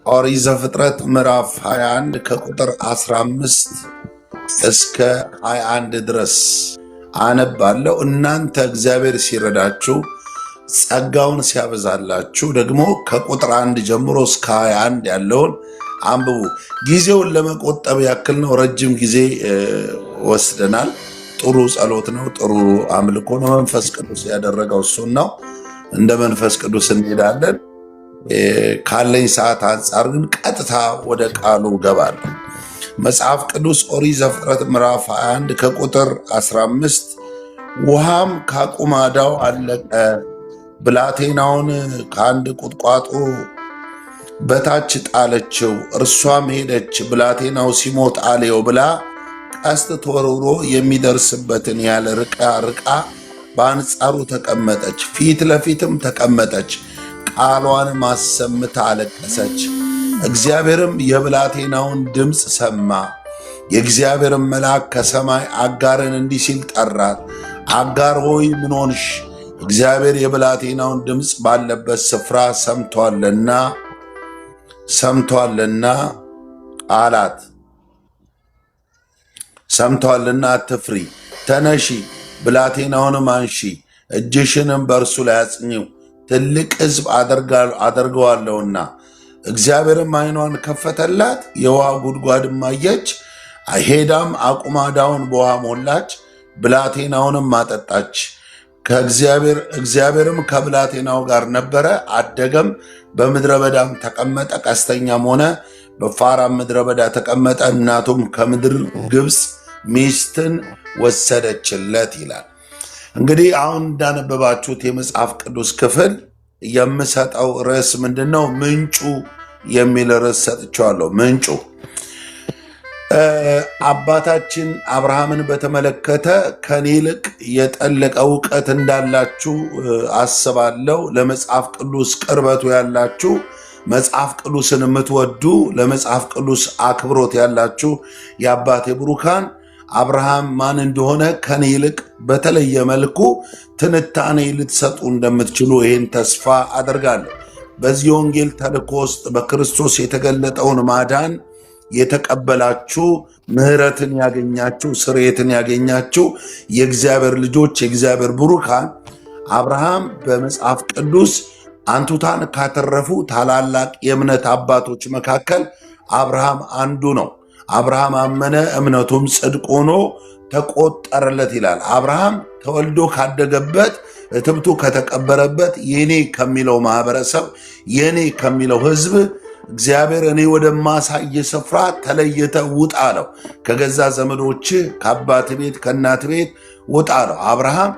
ኦሪት ዘፍጥረት ምዕራፍ 21 ከቁጥር 15 እስከ 21 ድረስ አነባለሁ። እናንተ እግዚአብሔር ሲረዳችሁ ጸጋውን ሲያበዛላችሁ ደግሞ ከቁጥር 1 ጀምሮ እስከ 21 ያለውን አንብቡ። ጊዜውን ለመቆጠብ ያክል ነው። ረጅም ጊዜ ወስደናል። ጥሩ ጸሎት ነው፣ ጥሩ አምልኮ ነው። መንፈስ ቅዱስ ያደረገው እሱን ነው። እንደ መንፈስ ቅዱስ እንሄዳለን። ካለኝ ሰዓት አንጻር ግን ቀጥታ ወደ ቃሉ ገባለሁ። መጽሐፍ ቅዱስ ኦሪት ዘፍጥረት ምዕራፍ 21 ከቁጥር 15 ውሃም ከአቁማዳው አለቀ፣ ብላቴናውን ከአንድ ቁጥቋጦ በታች ጣለችው፣ እርሷም ሄደች፣ ብላቴናው ሲሞት አልየው ብላ ቀስት ተወርውሮ የሚደርስበትን ያለ ርቃ በአንጻሩ ተቀመጠች፣ ፊት ለፊትም ተቀመጠች፣ ቃሏን ማሰምታ አለቀሰች። እግዚአብሔርም የብላቴናውን ድምፅ ሰማ። የእግዚአብሔርን መልአክ ከሰማይ አጋርን እንዲህ ሲል ጠራት፣ አጋር ሆይ ምን ሆንሽ? እግዚአብሔር የብላቴናውን ድምፅ ባለበት ስፍራ ሰምቷልና አትፍሪ፣ ተነሺ፣ ብላቴናውንም አንሺ፣ እጅሽንም በእርሱ ላይ አጽኚው፣ ትልቅ ሕዝብ አደርገዋለሁና። እግዚአብሔርም ዓይኗን ከፈተላት፣ የውሃ ጉድጓድም አየች። ሄዳም አቁማዳውን በውሃ ሞላች፣ ብላቴናውንም አጠጣች። እግዚአብሔርም ከብላቴናው ጋር ነበረ፣ አደገም፣ በምድረ በዳም ተቀመጠ፣ ቀስተኛም ሆነ፣ በፋራን ምድረ በዳ ተቀመጠ። እናቱም ከምድር ግብፅ ሚስትን ወሰደችለት ይላል። እንግዲህ አሁን እንዳነበባችሁት የመጽሐፍ ቅዱስ ክፍል የምሰጠው ርዕስ ምንድን ነው? ምንጩ የሚል ርዕስ ሰጥቼዋለሁ። ምንጩ አባታችን አብርሃምን በተመለከተ ከኔ ይልቅ የጠለቀ እውቀት እንዳላችሁ አስባለሁ። ለመጽሐፍ ቅዱስ ቅርበቱ ያላችሁ፣ መጽሐፍ ቅዱስን የምትወዱ፣ ለመጽሐፍ ቅዱስ አክብሮት ያላችሁ የአባቴ ብሩካን አብርሃም ማን እንደሆነ ከኔ ይልቅ በተለየ መልኩ ትንታኔ ልትሰጡ እንደምትችሉ ይህን ተስፋ አደርጋለሁ። በዚህ ወንጌል ተልእኮ ውስጥ በክርስቶስ የተገለጠውን ማዳን የተቀበላችሁ፣ ምሕረትን ያገኛችሁ፣ ስርየትን ያገኛችሁ የእግዚአብሔር ልጆች፣ የእግዚአብሔር ብሩካን አብርሃም በመጽሐፍ ቅዱስ አንቱታን ካተረፉ ታላላቅ የእምነት አባቶች መካከል አብርሃም አንዱ ነው። አብርሃም አመነ፣ እምነቱም ጽድቅ ሆኖ ተቆጠረለት ይላል። አብርሃም ተወልዶ ካደገበት፣ እትብቱ ከተቀበረበት የኔ ከሚለው ማህበረሰብ፣ የኔ ከሚለው ህዝብ እግዚአብሔር እኔ ወደማሳይ ስፍራ ተለይተ ውጣ አለው። ከገዛ ዘመዶች፣ ከአባት ቤት፣ ከእናት ቤት ውጣ አለው። አብርሃም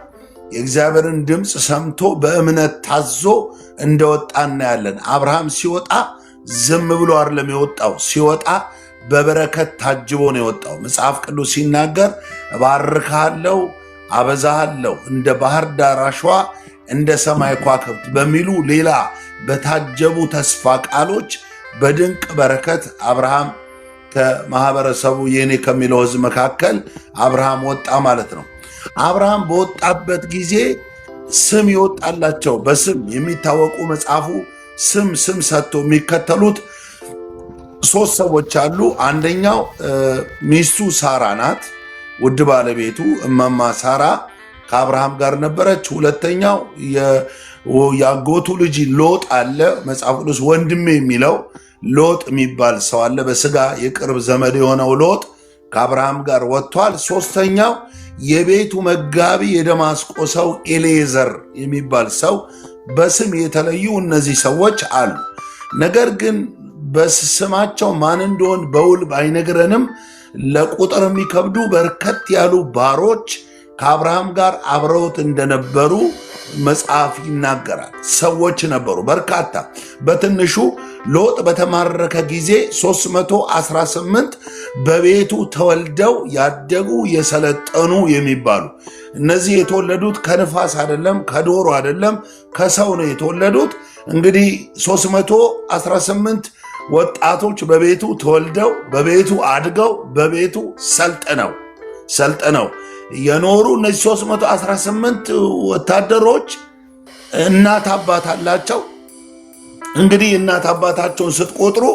የእግዚአብሔርን ድምፅ ሰምቶ በእምነት ታዞ እንደወጣ እናያለን። አብርሃም ሲወጣ ዝም ብሎ አይደለም የወጣው። ሲወጣ በበረከት ታጅቦ ነው የወጣው። መጽሐፍ ቅዱስ ሲናገር እባርካለሁ፣ አበዛሃለሁ፣ እንደ ባህር ዳር አሸዋ፣ እንደ ሰማይ ከዋክብት በሚሉ ሌላ በታጀቡ ተስፋ ቃሎች በድንቅ በረከት አብርሃም ከማህበረሰቡ የኔ ከሚለው ህዝብ መካከል አብርሃም ወጣ ማለት ነው። አብርሃም በወጣበት ጊዜ ስም ይወጣላቸው፣ በስም የሚታወቁ መጽሐፉ ስም ሰጥቶ የሚከተሉት ሶስት ሰዎች አሉ። አንደኛው ሚስቱ ሳራ ናት። ውድ ባለቤቱ እማማ ሳራ ከአብርሃም ጋር ነበረች። ሁለተኛው የአጎቱ ልጅ ሎጥ አለ። መጽሐፍ ቅዱስ ወንድሜ የሚለው ሎጥ የሚባል ሰው አለ። በስጋ የቅርብ ዘመድ የሆነው ሎጥ ከአብርሃም ጋር ወጥቷል። ሶስተኛው የቤቱ መጋቢ የደማስቆ ሰው ኤሌዘር የሚባል ሰው፣ በስም የተለዩ እነዚህ ሰዎች አሉ። ነገር ግን በስማቸው ማን እንደሆን በውል ባይነግረንም ለቁጥር የሚከብዱ በርከት ያሉ ባሮች ከአብርሃም ጋር አብረውት እንደነበሩ መጽሐፍ ይናገራል። ሰዎች ነበሩ በርካታ። በትንሹ ሎጥ በተማረከ ጊዜ 318 በቤቱ ተወልደው ያደጉ የሰለጠኑ የሚባሉ፣ እነዚህ የተወለዱት ከንፋስ አይደለም፣ ከዶሮ አይደለም፣ ከሰው ነው የተወለዱት። እንግዲህ 318 ወጣቶች በቤቱ ተወልደው፣ በቤቱ አድገው፣ በቤቱ ሰልጥነው የኖሩ እነዚህ 318 ወታደሮች እናት አባት አላቸው። እንግዲህ እናት አባታቸውን ስትቆጥሩ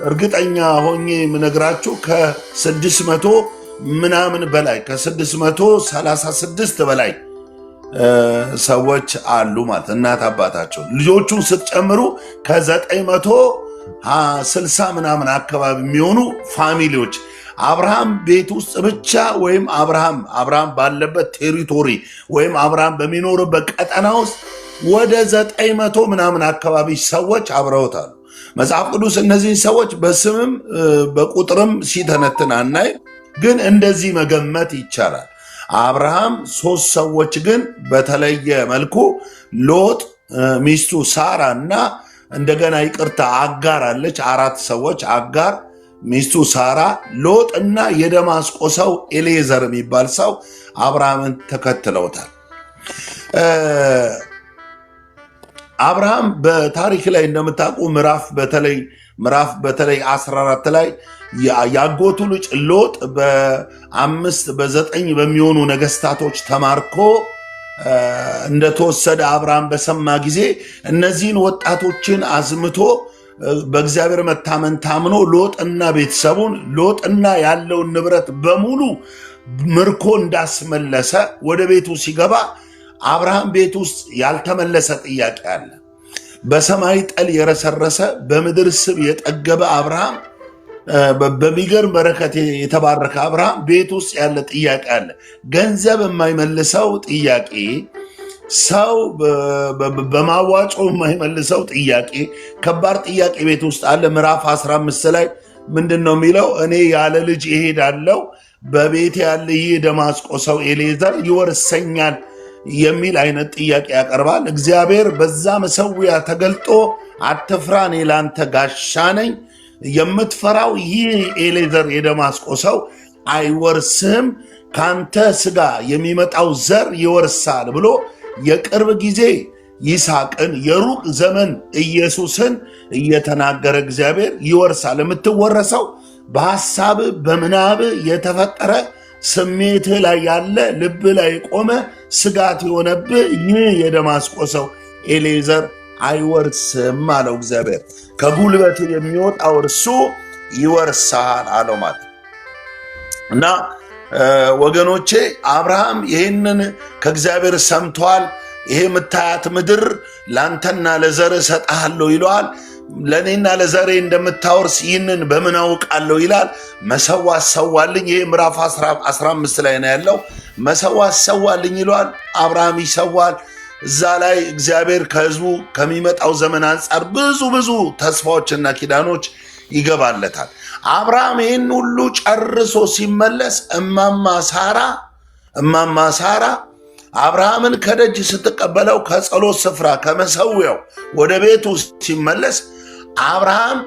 እርግጠኛ ሆኜ የምነግራችሁ ከ600 ምናምን በላይ ከ636 በላይ ሰዎች አሉ ማለት እናት አባታቸው። ልጆቹን ስትጨምሩ ከ960 ምናምን አካባቢ የሚሆኑ ፋሚሊዎች አብርሃም ቤት ውስጥ ብቻ ወይም አብርሃም ባለበት ቴሪቶሪ ወይም አብርሃም በሚኖርበት ቀጠና ውስጥ ወደ 900 ምናምን አካባቢ ሰዎች አብረውታል። መጽሐፍ ቅዱስ እነዚህን ሰዎች በስምም በቁጥርም ሲተነትን አናይ፣ ግን እንደዚህ መገመት ይቻላል። አብርሃም 3 ሰዎች ግን በተለየ መልኩ ሎጥ፣ ሚስቱ ሳራ እና እንደገና አጋር አለች። 4 ሰዎች አጋር፣ ሚስቱ ሳራ፣ ሎጥ እና የደማስቆ ሰው ኤሌዘር የሚባል ሰው አብርሃምን ተከትለውታል። አብርሃም በታሪክ ላይ እንደምታውቁ ምዕራፍ በተለይ 14 ላይ ያጎቱ ልጅ ሎጥ በ9 በሚሆኑ ነገስታቶች ተማርኮ እንደተወሰደ አብርሃም በሰማ ጊዜ እነዚህን ወጣቶችን አዝምቶ በእግዚአብሔር መታመን ታምኖ ሎጥና ቤተሰቡን ሎጥና ያለውን ንብረት በሙሉ ምርኮ እንዳስመለሰ ወደ ቤቱ ሲገባ አብርሃም ቤት ውስጥ ያልተመለሰ ጥያቄ አለ። በሰማይ ጠል የረሰረሰ በምድር ስብ የጠገበ አብርሃም፣ በሚገርም በረከት የተባረከ አብርሃም ቤት ውስጥ ያለ ጥያቄ አለ። ገንዘብ የማይመልሰው ጥያቄ፣ ሰው በማዋጮ የማይመልሰው ጥያቄ፣ ከባድ ጥያቄ ቤት ውስጥ አለ። ምዕራፍ 15 ላይ ምንድን ነው የሚለው? እኔ ያለ ልጅ እሄዳለሁ፣ በቤት ያለ ይህ ደማስቆ ሰው ኤሌዘር ይወርሰኛል የሚል አይነት ጥያቄ ያቀርባል። እግዚአብሔር በዛ መሰዊያ ተገልጦ አትፍራ፣ እኔ ላንተ ጋሻ ነኝ፣ የምትፈራው ይህ ኤሌዘር የደማስቆ ሰው አይወርስህም፣ ካንተ ስጋ የሚመጣው ዘር ይወርሳል ብሎ የቅርብ ጊዜ ይስሐቅን የሩቅ ዘመን ኢየሱስን እየተናገረ እግዚአብሔር ይወርሳል። የምትወረሰው በሐሳብ በምናብ የተፈጠረ ስሜትህ ላይ ያለ ልብ ላይ ቆመ ስጋት የሆነብህ ይህ የደማስቆ ሰው ኤሌዘር አይወርስም አለው እግዚአብሔር። ከጉልበት የሚወጣው እርሱ ይወርሳል አለው ማለት እና ወገኖቼ አብርሃም ይህንን ከእግዚአብሔር ሰምቷል። ይሄ የምታያት ምድር ላንተና ለዘር እሰጥሃለሁ ይለዋል። ለእኔና ለዘሬ እንደምታወርስ ይህንን በምን አውቃለሁ ይላል። መሰዋት ሰዋልኝ። ይሄ ምዕራፍ 15 ላይ ነው ያለው። መሰዋት ሰዋልኝ ይለዋል። አብርሃም ይሰዋል። እዛ ላይ እግዚአብሔር ከህዝቡ ከሚመጣው ዘመን አንጻር ብዙ ተስፋዎችና ኪዳኖች ይገባለታል። አብርሃም ይህን ሁሉ ጨርሶ ሲመለስ እማማ ሳራ አብርሃምን ከደጅ ስትቀበለው ከጸሎት ስፍራ ከመሰዊያው ወደ ቤቱ ሲመለስ አብርሃም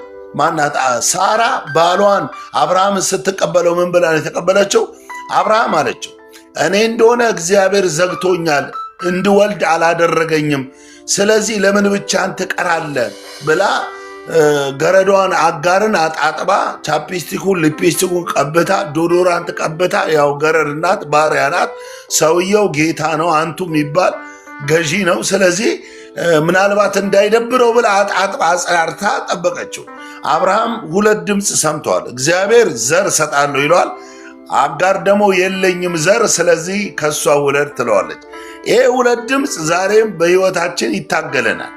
ሳራ ባሏን አብርሃምን ስትቀበለው ምን ብላ ነው የተቀበለችው? አብርሃም አለችው እኔ እንደሆነ እግዚአብሔር ዘግቶኛል፣ እንድወልድ አላደረገኝም። ስለዚህ ለምን ብቻህን ትቀራለህ ብላ ገረዷን አጋርን አጣጥባ ቻፕስቲኩን ሊፕስቲኩን ቀብታ ዶዶራንት ቀብታ፣ ያው ገረድ ናት፣ ባሪያ ናት። ሰውየው ጌታ ነው፣ አንቱ የሚባል ገዢ ነው። ስለዚህ ምናልባት እንዳይደብረው ብላ አጣጥባ አጽናርታ ጠበቀችው። አብርሃም 2 ድምፅ ሰምተዋል። እግዚአብሔር ዘር እሰጣለሁ ይለዋል። አጋር ደግሞ የለኝም ዘር፣ ስለዚህ ከሷ ውለድ ትለዋለች። ይሄ 2 ድምፅ ዛሬም በህይወታችን ይታገለናል።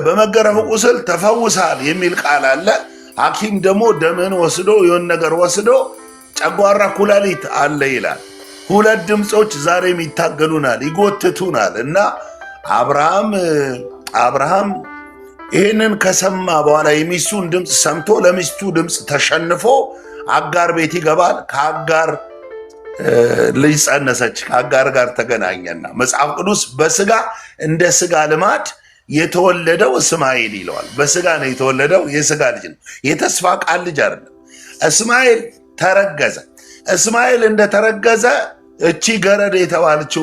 በመገረፍ ቁስል ተፈውሳል የሚል ቃል አለ። ሐኪም ደግሞ ደምህን ወስዶ የሆነ ነገር ወስዶ ጨጓራ ኩላሊት አለ ይላል። 2 ድምፆች ዛሬም ይታገሉናል፣ ይጎትቱናል። እና አብርሃም ይህንን ከሰማ በኋላ የሚስቱን ድምፅ ሰምቶ ለሚስቱ ድምፅ ተሸንፎ አጋር ቤት ይገባል። ከአጋር ልጅ ጸነሰች፣ ከአጋር ጋር ተገናኘና መጽሐፍ ቅዱስ በስጋ እንደ ስጋ ልማድ የተወለደው እስማኤል ይለዋል። በስጋ ነው የተወለደው፣ የስጋ ልጅ ነው፣ የተስፋ ቃል ልጅ አይደለም። እስማኤል ተረገዘ። እስማኤል እንደተረገዘ እቺ ገረድ የተባለችው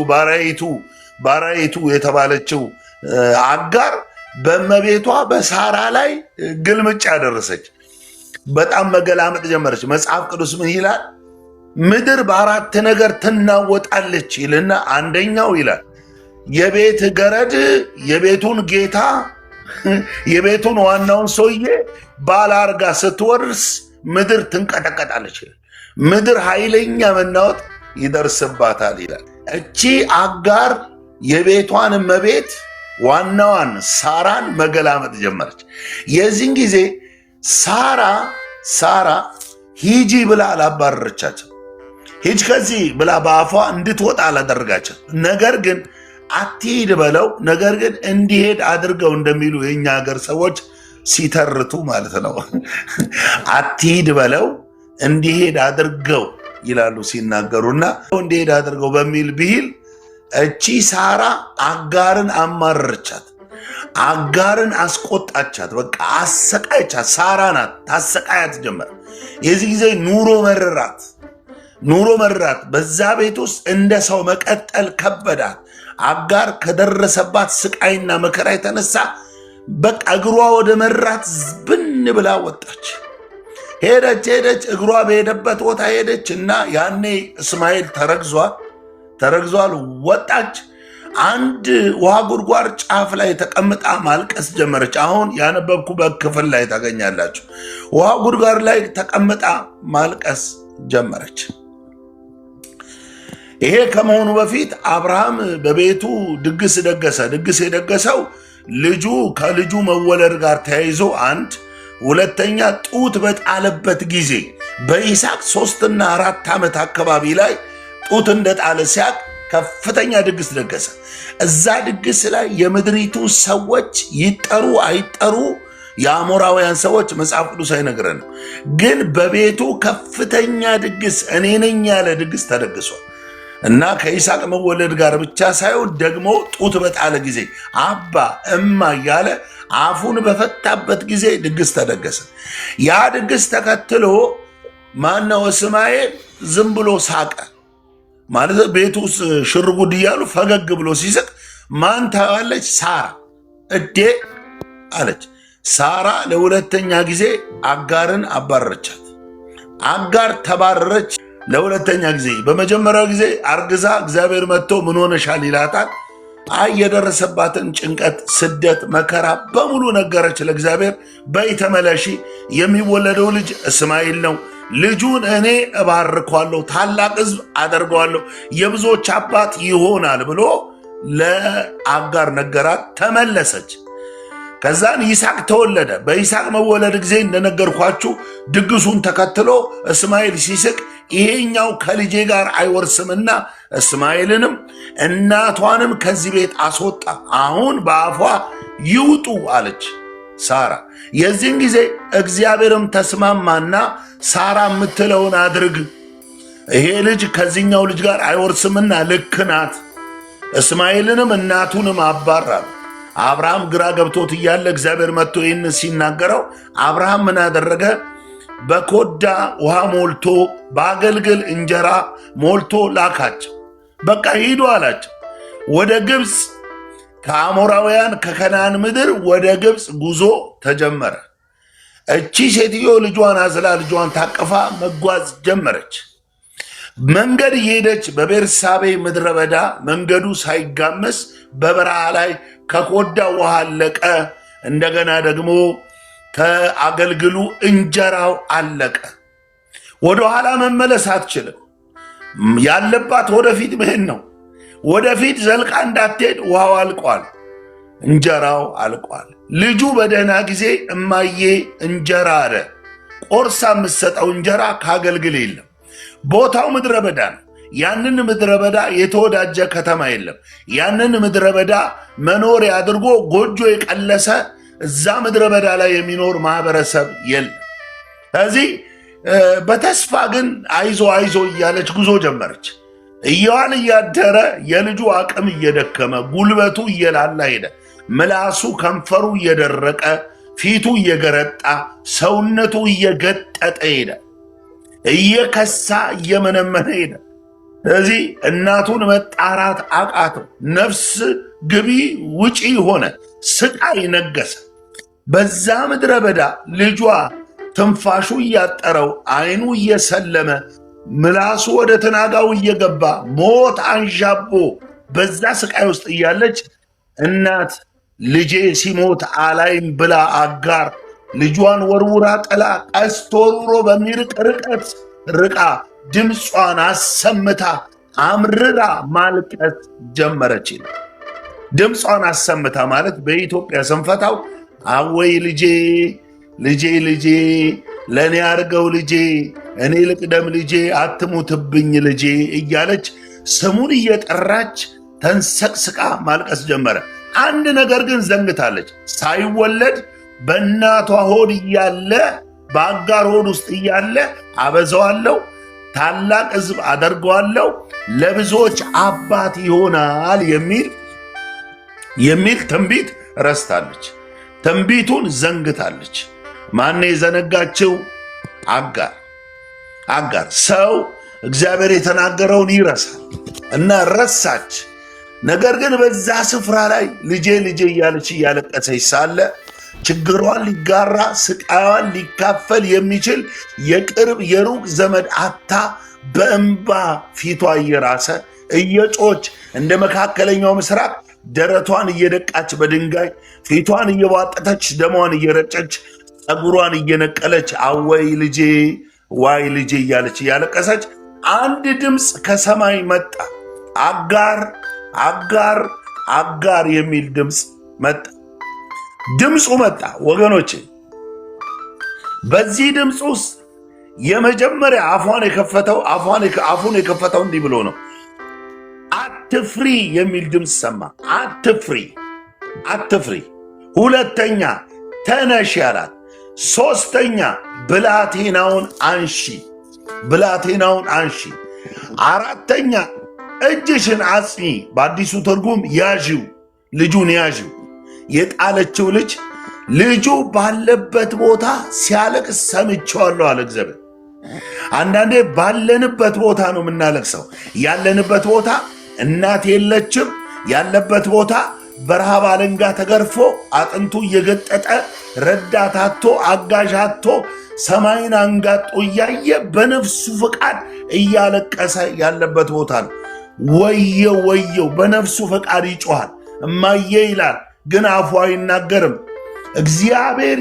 ባሪያይቱ የተባለችው አጋር በእመቤቷ በሳራ ላይ ግልምጫ ደረሰች። በጣም መገላመጥ ጀመረች። መጽሐፍ ቅዱስ ምን ይላል? ምድር በ4 ነገር ትናወጣለች ይልና አንደኛው ይላል የቤት ገረድ የቤቱን ጌታ የቤቱን ዋናውን ሰውዬ ባላርጋ ስትወርስ ምድር ትንቀጠቀጣለች። ምድር ኃይለኛ መናወጥ ይደርስባታል ይላል። እቺ አጋር የቤቷን እመቤት ዋናዋን ሳራን መገላመጥ ጀመረች። የዚህን ጊዜ ሳራ ሂጂ ብላ አላባረረቻቸው። ሂጅ ከዚህ ብላ በአፏ እንድትወጣ አላደረጋቸው። ነገር ግን አትሂድ በለው፣ ነገር ግን እንዲሄድ አድርገው እንደሚሉ የኛ ሀገር ሰዎች ሲተርቱ ማለት ነው። አትሂድ በለው እንዲሄድ አድርገው ይላሉ ሲናገሩና እንዲሄድ አድርገው በሚል ብሂል እቺ ሳራ አጋርን አማረረቻት፣ አጋርን አስቆጣቻት፣ በቃ አሰቃየቻት። ሳራ ናት ታሰቃያት ጀመር። የዚህ ጊዜ ኑሮ መረራት። በዛ ቤት ውስጥ እንደ ሰው መቀጠል ከበዳት። አጋር ከደረሰባት ስቃይና መከራ የተነሳ በቃ እግሯ ወደ መራት ብን ብላ ወጣች። ሄደች እግሯ በሄደበት ቦታ ሄደች እና ያኔ እስማኤል ተረግዟል። ወጣች። አንድ ውሃ ጉድጓድ ጫፍ ላይ ተቀምጣ ማልቀስ ጀመረች። አሁን ያነበብኩበት ክፍል ላይ ታገኛላችሁ። ውሃ ጉድጓድ ላይ ተቀምጣ ማልቀስ ጀመረች። ይሄ ከመሆኑ በፊት አብርሃም በቤቱ ድግስ ደገሰ። ድግስ የደገሰው ከልጁ መወለድ ጋር ተያይዞ አንድ፣ ሁለተኛ ጡት በጣለበት ጊዜ በይስሐቅ 3 እና 4 ዓመት አካባቢ ላይ ጡት እንደጣለ ሲያቅ ከፍተኛ ድግስ ደገሰ። እዛ ድግስ ላይ የምድሪቱ ሰዎች ይጠሩ አይጠሩ የአሞራውያን ሰዎች መጽሐፍ ቅዱስ አይነግረንም፣ ግን በቤቱ ከፍተኛ ድግስ እኔ ነኝ ያለ ድግስ ተደግሷል። እና ከይስሐቅ መወለድ ጋር ብቻ ሳይሆን ደግሞ ጡት በጣለ ጊዜ አባ እማ እያለ አፉን በፈታበት ጊዜ ድግስ ተደገሰ። ያ ድግስ ተከትሎ ማነው እስማኤል ዝም ብሎ ሳቀ። ማለት ቤቱ ውስጥ ሽርጉድ እያሉ ፈገግ ብሎ ሲስቅ ማን ታያለች? ሳራ እዴ አለች። ሳራ ለሁለተኛ ጊዜ አጋርን አባረረቻት። አጋር ተባረረች ለሁለተኛ ጊዜ። በመጀመሪያው ጊዜ አርግዛ እግዚአብሔር መጥቶ ምን ሆነሻል ይላታል። የደረሰባትን ጭንቀት፣ ስደት፣ መከራ በሙሉ ነገረች ለእግዚአብሔር። በይ ተመለሺ፣ የሚወለደው ልጅ እስማኤል ነው፣ ልጁን እኔ እባርኳለሁ፣ ታላቅ ሕዝብ አደርገዋለሁ፣ የብዙዎች አባት ይሆናል ብሎ ለአጋር ነገራት። ተመለሰች። ከዛን ይስሐቅ ተወለደ። በይስሐቅ መወለድ ጊዜ እንደነገርኳችሁ ድግሱን ተከትሎ እስማኤል ሲስቅ ይሄኛው ከልጄ ጋር አይወርስምና እስማኤልንም እናቷንም ከዚህ ቤት አስወጣ፣ አሁን በአፏ ይውጡ አለች ሳራ። የዚህን ጊዜ እግዚአብሔርም ተስማማና ሳራ የምትለውን አድርግ፣ ይሄ ልጅ ከዚህኛው ልጅ ጋር አይወርስምና ልክ ናት፣ እስማኤልንም እናቱንም አባራል። አብርሃም ግራ ገብቶት እያለ እግዚአብሔር መጥቶ ይህን ሲናገረው አብርሃም ምን አደረገ? በኮዳ ውሃ ሞልቶ በአገልግል እንጀራ ሞልቶ ላካቸው። በቃ ሂዱ አላቸው። ወደ ግብፅ ከአሞራውያን ከከናን ምድር ወደ ግብፅ ጉዞ ተጀመረ። እቺ ሴትዮ ልጇን አዝላ ልጇን ታቀፋ መጓዝ ጀመረች። መንገድ እየሄደች በቤርሳቤ ምድረ በዳ መንገዱ ሳይጋመስ በበረሃ ላይ ከኮዳ ውሃ አለቀ። እንደገና ደግሞ ከአገልግሉ እንጀራው አለቀ። ወደኋላ መመለስ አትችልም። ያለባት ወደፊት መሄድ ነው። ወደፊት ዘልቃ እንዳትሄድ ውሃው አልቋል፣ እንጀራው አልቋል። ልጁ በደህና ጊዜ እማዬ እንጀራ አለ። ቆርሳ የምትሰጠው እንጀራ ከአገልግል የለም። ቦታው ምድረ በዳ ነው። ያንን ምድረ በዳ የተወዳጀ ከተማ የለም። ያንን ምድረ በዳ መኖሪያ አድርጎ ጎጆ የቀለሰ እዛ ምድረ በዳ ላይ የሚኖር ማህበረሰብ የለም። ስለዚህ በተስፋ ግን አይዞ እያለች ጉዞ ጀመረች። እየዋለ እያደረ የልጁ አቅም እየደከመ ጉልበቱ እየላላ ሄደ። ምላሱ ከንፈሩ እየደረቀ ፊቱ እየገረጣ ሰውነቱ እየገጠጠ ሄደ። እየከሳ እየመነመነ ሄደ። ስለዚህ እናቱን መጣራት አቃተው። ነፍስ ግቢ ውጪ ሆነ። ስቃይ ነገሰ። በዛ ምድረ በዳ ልጇ ትንፋሹ እያጠረው አይኑ እየሰለመ ምላሱ ወደ ትናጋው እየገባ ሞት አንዣቦ በዛ ስቃይ ውስጥ እያለች እናት ልጄ ሲሞት አላይም ብላ አጋር ልጇን ወርውራ ጥላ ቀስት ወርውሮ በሚርቅ ርቀት ርቃ ድምጿን አሰምታ አምርራ ማልቀስ ጀመረች። ድምጿን አሰምታ ማለት በኢትዮጵያ ስንፈታው አወይ ልጄ ልጄ ልጄ ለእኔ አርገው ልጄ እኔ ልቅደም ልጄ አትሙትብኝ ልጄ እያለች ስሙን እየጠራች ተንሰቅስቃ ማልቀስ ጀመረ። አንድ ነገር ግን ዘንግታለች። ሳይወለድ በእናቷ ሆድ እያለ በአጋር ሆድ ውስጥ እያለ አበዛዋለሁ፣ ታላቅ ሕዝብ አደርገዋለሁ፣ ለብዙዎች አባት ይሆናል የሚል ትንቢት ረስታለች። ትንቢቱን ዘንግታለች። ማን የዘነጋችው? አጋር። ሰው እግዚአብሔር የተናገረውን ይረሳል እና ረሳች። ነገር ግን በዛ ስፍራ ላይ ልጄ ልጄ እያለች እያለቀሰች ሳለ ችግሯን ሊጋራ ስቃዋን ሊካፈል የሚችል የቅርብ የሩቅ ዘመድ አታ በእንባ ፊቷ እየራሰ እየጮች እንደ መካከለኛው ምስራቅ ደረቷን እየደቃች በድንጋይ ፊቷን እየቧጠተች ደሟን እየረጨች ፀጉሯን እየነቀለች አወይ ልጄ ዋይ ልጄ እያለች እያለቀሰች አንድ ድምፅ ከሰማይ መጣ። አጋር የሚል ድምፅ መጣ። ድምፁ መጣ ወገኖቼ። በዚህ ድምፅ ውስጥ የመጀመሪያ አፉን የከፈተው እንዲህ ብሎ ነው፣ አትፍሪ የሚል ድምፅ ሰማ። አትፍሪ። ሁለተኛ ተነሽ ያላት። ሶስተኛ ብላቴናውን አንሺ። አራተኛ እጅሽን አጽኚ። በአዲሱ ትርጉም ያዥው፣ ልጁን ያዥው። የጣለችው ልጁ ባለበት ቦታ ሲያለቅስ ሰምቼዋለሁ አለ እግዚአብሔር። አንዳንዴ ባለንበት ቦታ ነው የምናለቅሰው። ያለንበት ቦታ እናት የለችም። ያለበት ቦታ በረሃብ አለንጋ ተገርፎ አጥንቱ እየገጠጠ ረዳት አጥቶ አጋዥ አጥቶ ሰማይን አንጋጦ እያየ በነፍሱ ፈቃድ እያለቀሰ ያለበት ቦታ ነው። ወየው በነፍሱ ፈቃድ ይጮሃል። እማዬ ይላል፣ ግን አፉ አይናገርም። እግዚአብሔር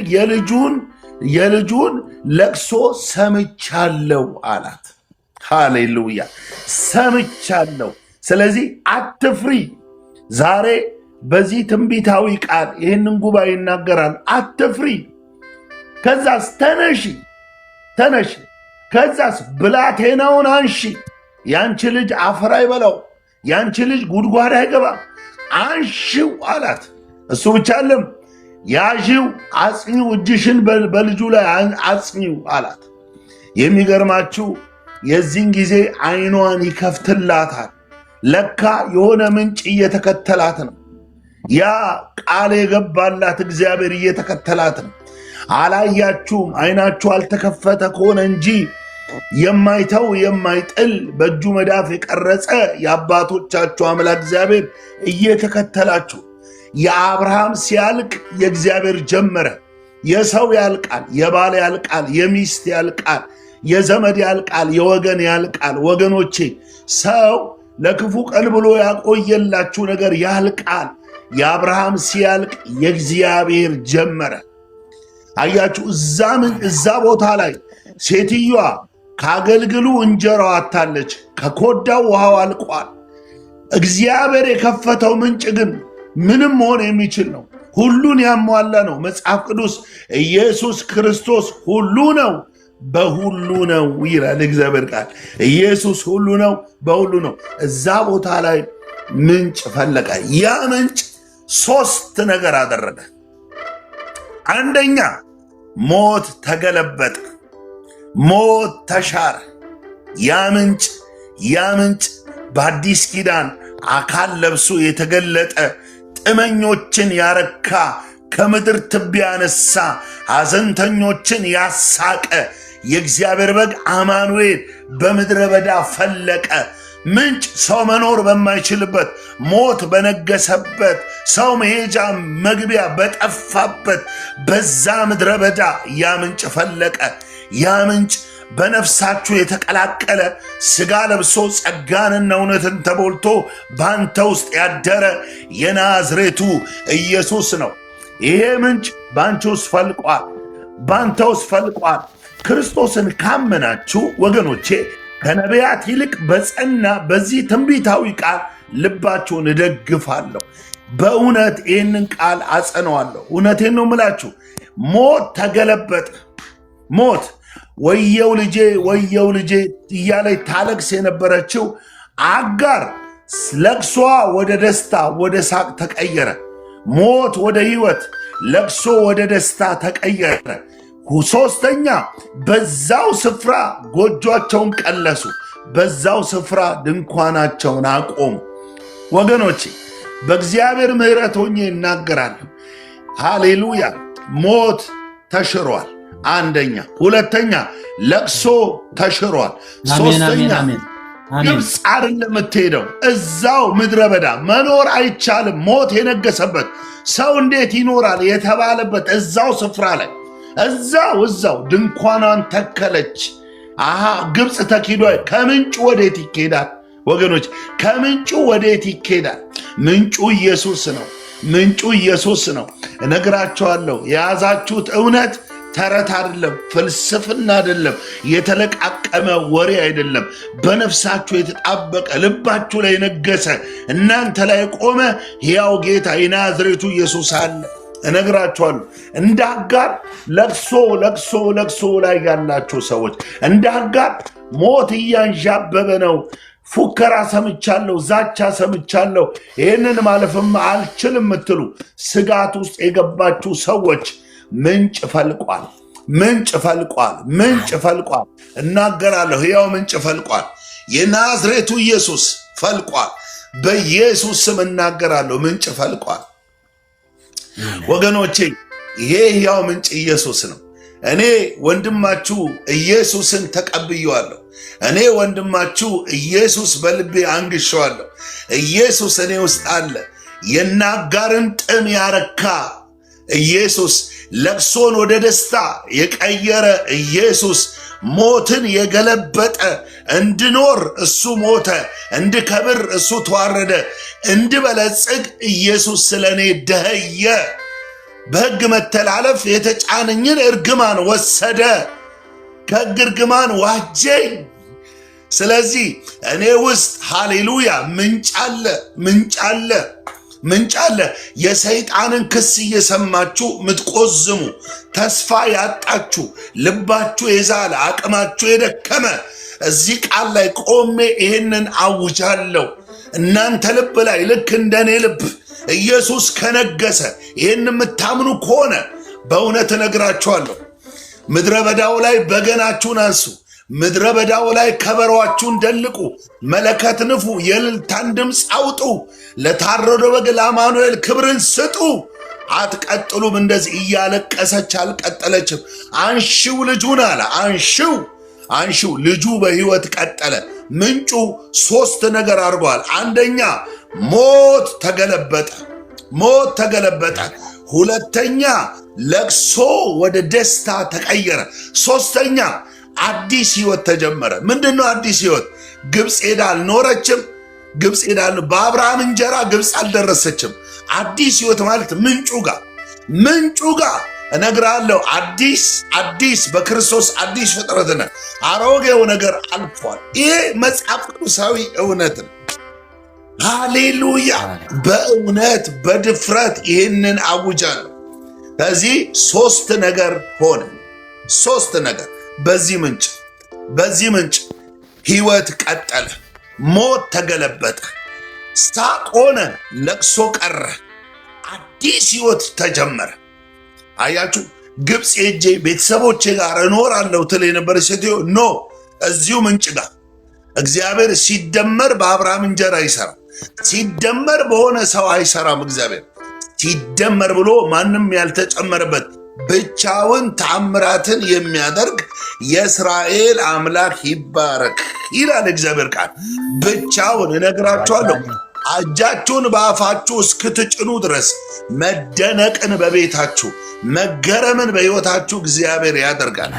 የልጁን ለቅሶ ሰምቻለሁ አላት። ሃሌሉያ! ሰምቻለሁ። ስለዚህ አትፍሪ። ዛሬ በዚህ ትንቢታዊ ቃል ይህንን ጉባኤ ይናገራል። አትፍሪ። ከዛስ ተነሺ። ከዛስ ብላቴናውን አንሺ። ያንቺ ልጅ አፈር አይበላው፣ ያንቺ ልጅ ጉድጓድ አይገባ፣ አንሺው አላት። እሱ ብቻ አለም፣ ያዢው፣ አጽኚው፣ እጅሽን በልጁ ላይ አጽኚው አላት። የሚገርማችሁ የዚህን ጊዜ አይኗን ይከፍትላታል። ለካ የሆነ ምንጭ እየተከተላት ነው። ያ ቃል የገባላት እግዚአብሔር እየተከተላት ነው። አላያችሁም፣ አይናችሁ አልተከፈተ ከሆነ እንጂ የማይተው የማይጥል በእጁ መዳፍ የቀረጸ የአባቶቻችሁ አምላክ እግዚአብሔር እየተከተላችሁ። የአብርሃም ሲያልቅ የእግዚአብሔር ጀመረ። የሰው ያልቃል፣ የባል ያልቃል፣ የሚስት ያልቃል፣ የዘመድ ያልቃል፣ የወገን ያልቃል። ወገኖቼ ሰው ለክፉ ቀን ብሎ ያቆየላችሁ ነገር ያልቃል። የአብርሃም ሲያልቅ የእግዚአብሔር ጀመረ። አያችሁ፣ እዛ ቦታ ላይ ሴትዮዋ ካገልግሉ እንጀራው አታለች፣ ከኮዳው ውሃው አልቋል። እግዚአብሔር የከፈተው ምንጭ ግን ምንም መሆን የሚችል ነው። ሁሉን ያሟላ ነው። መጽሐፍ ቅዱስ ኢየሱስ ክርስቶስ ሁሉ ነው በሁሉ ነው ይላል እግዚአብሔር ቃል። ኢየሱስ ሁሉ ነው በሁሉ ነው። እዛ ቦታ ላይ ምንጭ ፈለቀ። ያ ምንጭ 3 ነገር አደረገ። አንደኛ ሞት ተገለበጠ፣ ሞት ተሻረ። ያ ምንጭ በአዲስ ኪዳን አካል ለብሶ የተገለጠ ጥመኞችን ያረካ፣ ከምድር ትቢያ ያነሳ፣ ሐዘንተኞችን ያሳቀ የእግዚአብሔር በግ አማኑኤል በምድረ በዳ ፈለቀ። ምንጭ ሰው መኖር በማይችልበት፣ ሞት በነገሰበት፣ ሰው መሄጃ መግቢያ በጠፋበት በዛ ምድረ በዳ ያ ምንጭ ፈለቀ። ያ ምንጭ በነፍሳችሁ የተቀላቀለ ሥጋ ለብሶ ጸጋንና እውነትን ተሞልቶ ባንተ ውስጥ ያደረ የናዝሬቱ ኢየሱስ ነው። ይሄ ምንጭ ባንቺ ውስጥ ፈልቋል፣ ባንተ ውስጥ ፈልቋል። ክርስቶስን ካመናችሁ ወገኖቼ ከነቢያት ይልቅ በጸና በዚህ ትንቢታዊ ቃል ልባችሁን እደግፋለሁ። በእውነት ይህንን ቃል አጸነዋለሁ። እውነቴን ነው ምላችሁ። ሞት ተገለበጠ። ሞት ወየው ልጄ ወየው ልጄ እያለች ታለቅስ የነበረችው አጋር ለቅሷ ወደ ደስታ ወደ ሳቅ ተቀየረ። ሞት ወደ ሕይወት፣ ለቅሶ ወደ ደስታ ተቀየረ። ሶስተኛ በዛው ስፍራ ጎጆአቸውን ቀለሱ፣ በዛው ስፍራ ድንኳናቸውን አቆሙ። ወገኖቼ በእግዚአብሔር ምሕረት ሆኜ እናገራለሁ። ሃሌሉያ! ሞት ተሽሯል። አንደኛ። ሁለተኛ ለቅሶ ተሽሯል። ሶስተኛ ግብፅ አይደለም የምትሄደው፣ እዛው ምድረ በዳ መኖር አይቻልም። ሞት የነገሰበት ሰው እንዴት ይኖራል የተባለበት እዛው ስፍራ ላይ እዛው ድንኳኗን ተከለች። ግብፅ ተኪዶ ከምንጩ ወዴት ይኬዳል ወገኖች? ከምንጩ ወዴት ይኬዳል? ምንጩ ኢየሱስ ነው። ምንጩ ኢየሱስ ነው። እነግራቸዋለሁ። የያዛችሁት እውነት ተረት አይደለም፣ ፍልስፍና አይደለም፣ የተለቃቀመ ወሬ አይደለም። በነፍሳችሁ የተጣበቀ ልባችሁ ላይ ነገሰ እናንተ ላይ ቆመ ሕያው ጌታ የናዝሬቱ ኢየሱስ አለ። እነግራችኋለሁ። እንደ አጋር ለቅሶ ላይ ያላችሁ ሰዎች እንደ አጋር ሞት እያንዣበበ ነው። ፉከራ ሰምቻለሁ፣ ዛቻ ሰምቻለሁ፣ ይህንን ማለፍም አልችልም የምትሉ ስጋት ውስጥ የገባችሁ ሰዎች ምንጭ ፈልቋል። ምንጭ ፈልቋል። ምንጭ ፈልቋል። እናገራለሁ። ሕያው ምንጭ ፈልቋል። የናዝሬቱ ኢየሱስ ፈልቋል። በኢየሱስ ስም እናገራለሁ። ምንጭ ፈልቋል። ወገኖቼ ይሄ ሕያው ምንጭ ኢየሱስ ነው። እኔ ወንድማችሁ ኢየሱስን ተቀብየዋለሁ። እኔ ወንድማችሁ ኢየሱስ በልቤ አንግሼዋለሁ። ኢየሱስ እኔ ውስጥ አለ። የናጋርን ጥም ያረካ ኢየሱስ፣ ለቅሶን ወደ ደስታ የቀየረ ኢየሱስ፣ ሞትን የገለበጠ እንድኖር እሱ ሞተ፣ እንድከብር እሱ ተዋረደ፣ እንድበለጽግ ኢየሱስ ስለ እኔ ደኸየ። በሕግ መተላለፍ የተጫነኝን እርግማን ወሰደ፣ ከሕግ እርግማን ዋጀኝ። ስለዚህ እኔ ውስጥ ሃሌሉያ ምንጭ አለ፣ ምንጭ አለ፣ ምንጭ አለ። የሰይጣንን ክስ እየሰማችሁ ምትቆዝሙ፣ ተስፋ ያጣችሁ፣ ልባችሁ የዛለ፣ አቅማችሁ የደከመ እዚህ ቃል ላይ ቆሜ ይህንን አውጃለሁ። እናንተ ልብ ላይ ልክ እንደኔ ልብ ኢየሱስ ከነገሰ ይህን የምታምኑ ከሆነ በእውነት እነግራችኋለሁ፣ ምድረ በዳው ላይ በገናችሁን አንሱ፣ ምድረ በዳው ላይ ከበሮአችሁን ደልቁ፣ መለከት ንፉ፣ የእልልታን ድምፅ አውጡ፣ ለታረደው በግ ለአማኑኤል ክብርን ስጡ። አትቀጥሉም። እንደዚህ እያለቀሰች አልቀጠለችም። አንሺው ልጁን አለ። አንሺው። ልጁ በሕይወት ቀጠለ። ምንጩ ሶስት ነገር አድርጓል። አንደኛ ሞት ተገለበጠ። ሁለተኛ ለቅሶ ወደ ደስታ ተቀየረ። ሶስተኛ አዲስ ሕይወት ተጀመረ። ምንድነው አዲስ ሕይወት? ግብፅ ሄዳ አልኖረችም። በአብርሃም እንጀራ ግብፅ አልደረሰችም። አዲስ ሕይወት ማለት ምንጩ ጋር እነግራለሁ። አዲስ በክርስቶስ አዲስ ፍጥረት ነን። አሮጌው ነገር አልፏል። ይሄ መጽሐፍ ቅዱሳዊ እውነት ነው። ሃሌሉያ! በእውነት በድፍረት ይህንን አውጃለሁ። ከዚህ ሶስት ነገር ሆነ። ሶስት ነገር በዚህ ምንጭ ሕይወት ቀጠለ። ሞት ተገለበጠ። ሳቅ ሆነ። ለቅሶ ቀረ። አዲስ ሕይወት ተጀመረ። አያችሁ፣ ግብፅ ሄጄ ቤተሰቦቼ ጋር እኖራለሁ ትል የነበረች ሴትዮ እዚሁ ምንጭ ጋር እግዚአብሔር ሲደመር በአብርሃም እንጀራ አይሰራም። ሲደመር በሆነ ሰው አይሰራም። እግዚአብሔር ሲደመር ብሎ ማንም ያልተጨመረበት ብቻውን ተአምራትን የሚያደርግ የእስራኤል አምላክ ይባረክ ይላል እግዚአብሔር ቃል። ብቻውን እነግራችኋለሁ፣ እጃችሁን በአፋችሁ እስክትጭኑ ድረስ መደነቅን በቤታችሁ መገረምን በሕይወታችሁ እግዚአብሔር ያደርጋል።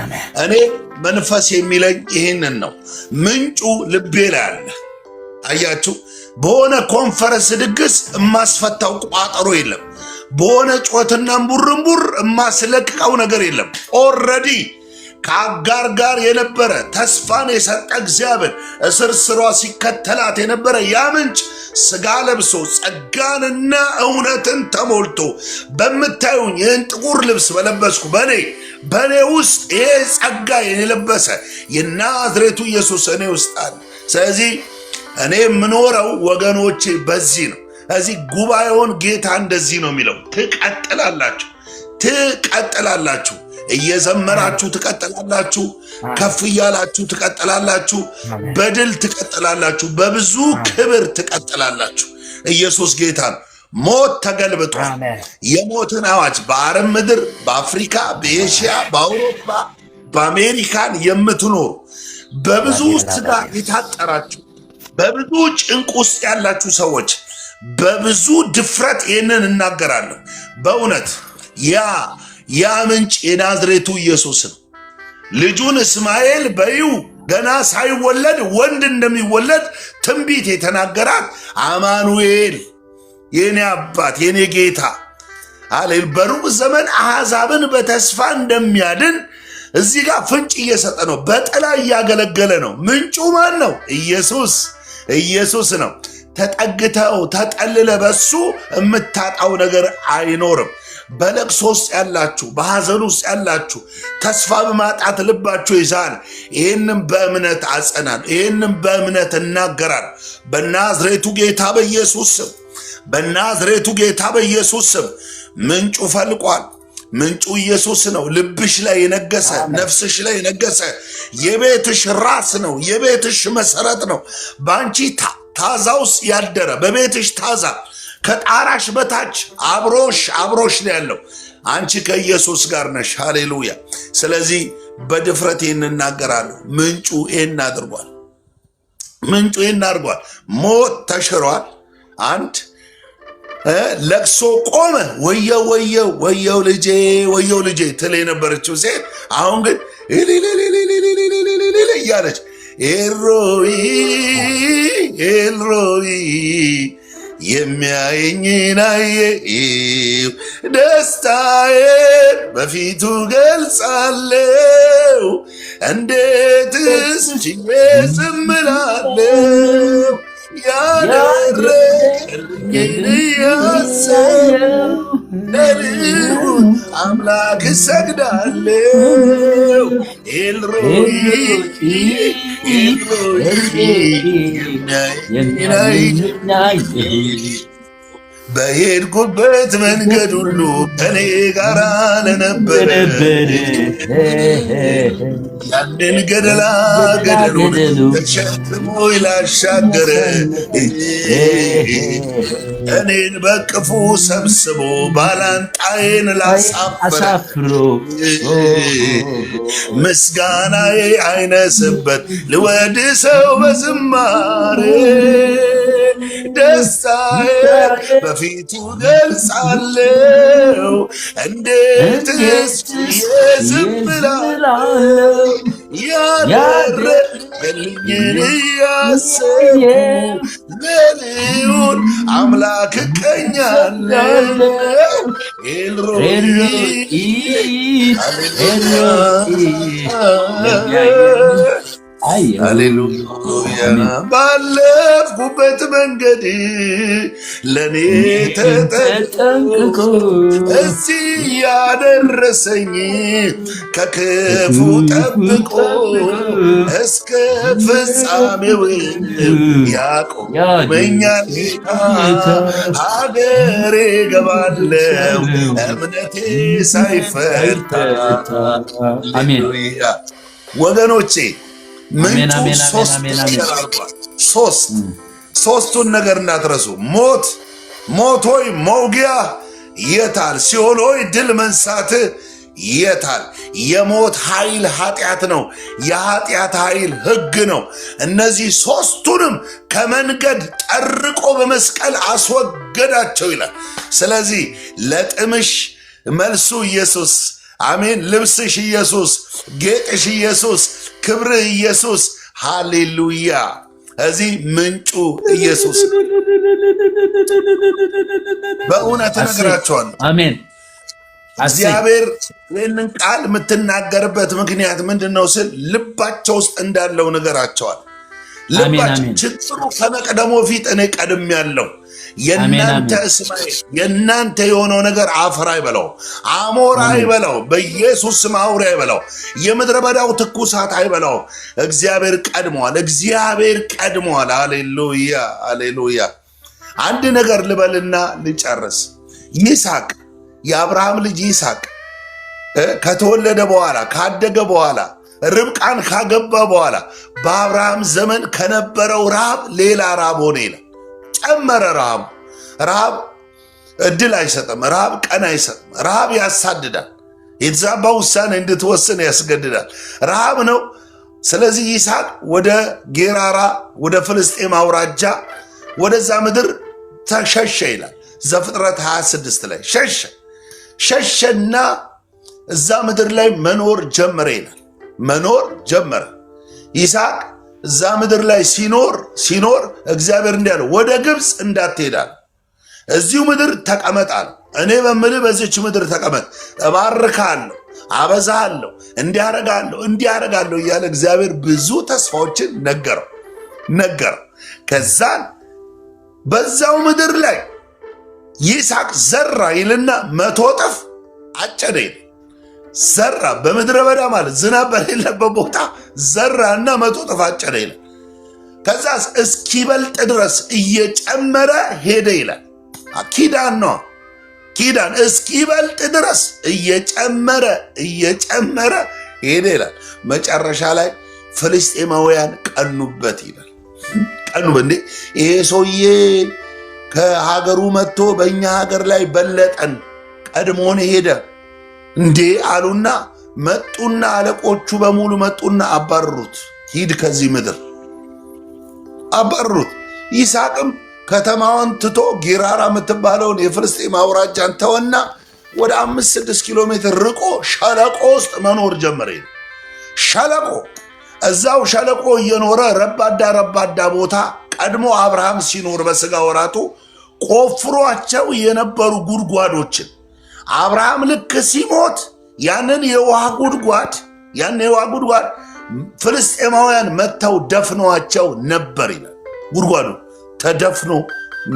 እኔ መንፈስ የሚለኝ ይህንን ነው። ምንጩ ልቤ ላይ አለ። አያችሁ፣ በሆነ ኮንፈረንስ ድግስ እማስፈታው ቋጠሮ የለም። በሆነ ጮትና ቡርንቡር እማስለቅቀው ነገር የለም። ኦልሬዲ ከአጋር ጋር የነበረ ተስፋን የሰጠ እግዚአብሔር እስር ስሯ ሲከተላት የነበረ ያ ምንጭ ስጋ ለብሶ ጸጋንና እውነትን ተሞልቶ በምታዩኝ ይህን ጥቁር ልብስ በለበስኩ በእኔ ውስጥ ይሄ ጸጋ የለበሰ የናዝሬቱ ኢየሱስ እኔ ውስጥ አለ። ስለዚህ እኔ የምኖረው ወገኖቼ በዚህ ነው። እዚህ ጉባኤውን ጌታ እንደዚህ ነው የሚለው፣ ትቀጥላላችሁ፣ እየዘመራችሁ ትቀጥላላችሁ፣ ከፍ እያላችሁ ትቀጥላላችሁ፣ በድል ትቀጥላላችሁ፣ በብዙ ክብር ትቀጥላላችሁ። ኢየሱስ ጌታ ነው። ሞት ተገልብጧል። የሞትን አዋጅ በአረብ ምድር፣ በአፍሪካ፣ በኤሽያ፣ በአውሮፓ፣ በአሜሪካን የምትኖሩ በብዙ ስጋ የታጠራችሁ በብዙ ጭንቅ ውስጥ ያላችሁ ሰዎች በብዙ ድፍረት ይህንን እናገራለሁ። በእውነት ያ ምንጭ የናዝሬቱ ኢየሱስ ነው። ልጁን እስማኤል በይሁ ገና ሳይወለድ ወንድ እንደሚወለድ ትንቢት የተናገራት አማኑኤል የኔ አባት የኔ ጌታ አሌል በሩቅ ዘመን አሕዛብን በተስፋ እንደሚያድን እዚህ ጋር ፍንጭ እየሰጠ ነው። በጥላ እያገለገለ ነው። ምንጩ ማን ነው? ኢየሱስ ነው። ተጠግተው ተጠልለ በሱ የምታጣው ነገር አይኖርም። በለቅሶ ውስጥ ያላችሁ፣ በሐዘን ውስጥ ያላችሁ፣ ተስፋ በማጣት ልባችሁ ይዛል። ይህንም በእምነት አጸናል። ይህንም በእምነት እናገራል። በናዝሬቱ ጌታ በኢየሱስ ስም ምንጩ ፈልቋል። ምንጩ ኢየሱስ ነው። ልብሽ ላይ የነገሰ ነፍስሽ ላይ የነገሰ የቤትሽ ራስ ነው። የቤትሽ መሰረት ነው። በአንቺ ታዛ ውስጥ ያደረ በቤትሽ ታዛ ከጣራሽ በታች አብሮሽ ነው ያለው። አንቺ ከኢየሱስ ጋር ነሽ። ሃሌሉያ። ስለዚህ በድፍረት ይህን እናገራለሁ። ምንጩ ይህን አድርጓል። ሞት ተሽሯል። አንድ ለቅሶ ቆመ። ወየው ልጄ ትል የነበረችው ሴት አሁን ግን እያለች ኤልሮይ የሚያየኝን አየሁ፣ ደስታዬን በፊቱ ገልጻለሁ፣ እንዴትስ ችዬ ዝም እላለሁ? ያደረገልኝን እያሰብኩ ለልዑል አምላክ እሰግዳለሁ። ኤልሮይ የሚያየኝን አየሁ፣ በሄድኩበት መንገድ ሁሉ ከኔ ጋር ለነበረ ያንን ገደሉን ተሸክሞ ላሻገረ እኔን በቅፉ ሰብስቦ ባላንጣዬን ላሳፍረ ምስጋናዬ አይነስበት ልወድሰው በዝማሬ ደስታዬ በፊቱ ገልጻለሁ፣ እንዴትስ ዝም እላለሁ? ያደረገልኝን እያሰብኩ ለልዑል አምላክ እቀኛለሁ። ኤልሮይ ሃሌሉያ። ባለፍኩበት መንገድ ለኔ ተጠንቅቆ እዚህ ያደረሰኝ ከክፉ ጠብቆ እስከ ፍጻሜው ያቆመኛል ጌታ። ሀገሬ ገባለው እምነቴ ሳይፈታ። ሃሌሉያ ወገኖቼ ምንጩ ሶስቱን ነገር እንዳትረሱ። ሞት ሆይ መውጊያ የታል? ሲኦል ሆይ ድል መንሳት የታል? የሞት ኃይል ኃጢአት ነው። የኃጢአት ኃይል ሕግ ነው። እነዚህ ሦስቱንም ከመንገድ ጠርቆ በመስቀል አስወገዳቸው ይላል። ስለዚህ ለጥምሽ መልሱ ኢየሱስ፣ አሜን። ልብስሽ ኢየሱስ፣ ጌጥሽ ኢየሱስ፣ ክብርህ ኢየሱስ። ሃሌሉያ። እዚህ ምንጩ ኢየሱስ። በእውነት እነግራቸዋለሁ። አሜን። እግዚአብሔር ይህንን ቃል የምትናገርበት ምክንያት ምንድን ነው ስል ልባቸው ውስጥ እንዳለው ነገራቸዋል። ልባቸው ችግሩ ከመቅደሞ ፊት እኔ ቀድም ያለው የእናንተ እስማኤል የእናንተ የሆነው ነገር አፈር አይበላው፣ አሞራ አይበላው፣ በኢየሱስ ስም አውሬ አይበላው፣ የምድረ በዳው ትኩሳት አይበላው። እግዚአብሔር ቀድመዋል። እግዚአብሔር ቀድመዋል። አሌሉያ፣ አሌሉያ። አንድ ነገር ልበልና ልጨርስ። ይስሐቅ የአብርሃም ልጅ ይስሐቅ ከተወለደ በኋላ ካደገ በኋላ ርብቃን ካገባ በኋላ በአብርሃም ዘመን ከነበረው ረሃብ ሌላ ረሃብ ሆነ ይላል። ጨመረ ረሃቡ። ረሃብ እድል አይሰጥም። ረሃብ ቀን አይሰጥም። ረሃብ ያሳድዳል። የተዛባ ውሳኔ እንድትወስን ያስገድዳል። ረሃብ ነው። ስለዚህ ይስሐቅ ወደ ጌራራ ወደ ፍልስጤም አውራጃ ወደዛ ምድር ተሸሸ ይላል። ዘፍጥረት 26 ላይ ሸሸና እዛ ምድር ላይ መኖር ጀመረ ይላል። መኖር ጀመረ ይስሐቅ እዛ ምድር ላይ ሲኖር እግዚአብሔር እንዲህ አለው፣ ወደ ግብፅ እንዳትሄዳል፣ እዚሁ ምድር ተቀመጣል። እኔ በምልህ በዚች ምድር ተቀመጥ፣ እባርካለሁ፣ አበዛሃለሁ፣ እንዲያረጋለሁ እያለ እግዚአብሔር ብዙ ተስፋዎችን ነገረው። ከዛን በዛው ምድር ላይ ይስሐቅ ዘራ ይልና 100 እጥፍ አጨደ ይል ዘራ። በምድረ በዳ ማለት ዝናብ በሌለበት ቦታ ዘራና 100 እጥፍ አጨደ ይላል። ከዛስ እስኪበልጥ ድረስ እየጨመረ ሄደ ይላል። ኪዳን ነው። ኪዳን እስኪበልጥ ድረስ እየጨመረ ሄደ ይላል። መጨረሻ ላይ ፍልስጤማውያን ቀኑበት ይላል። ቀኑበት። እንዴ ይሄ ሰውዬ ከሀገሩ መጥቶ በእኛ ሀገር ላይ በለጠን፣ ቀድሞን ሄደ እንዴ አሉና መጡና አለቆቹ በሙሉ መጡና አባረሩት። ሂድ ከዚህ ምድር አባረሩት። ይስሐቅም ከተማውን ትቶ ጌራራ የምትባለውን የፍልስጤም አውራጃን ተወና ወደ 5-6 ኪሎ ሜትር ርቆ ሸለቆ ውስጥ መኖር ጀመረ። ሸለቆ እዛው ሸለቆ እየኖረ ረባዳ ቦታ ቀድሞ አብርሃም ሲኖር በስጋ ወራቱ ቆፍሯቸው የነበሩ ጉድጓዶችን አብርሃም ልክ ሲሞት ያንን የውሃ ጉድጓድ ፍልስጤማውያን መጥተው ደፍነዋቸው ነበር ይላል። ጉድጓዱ ተደፍኖ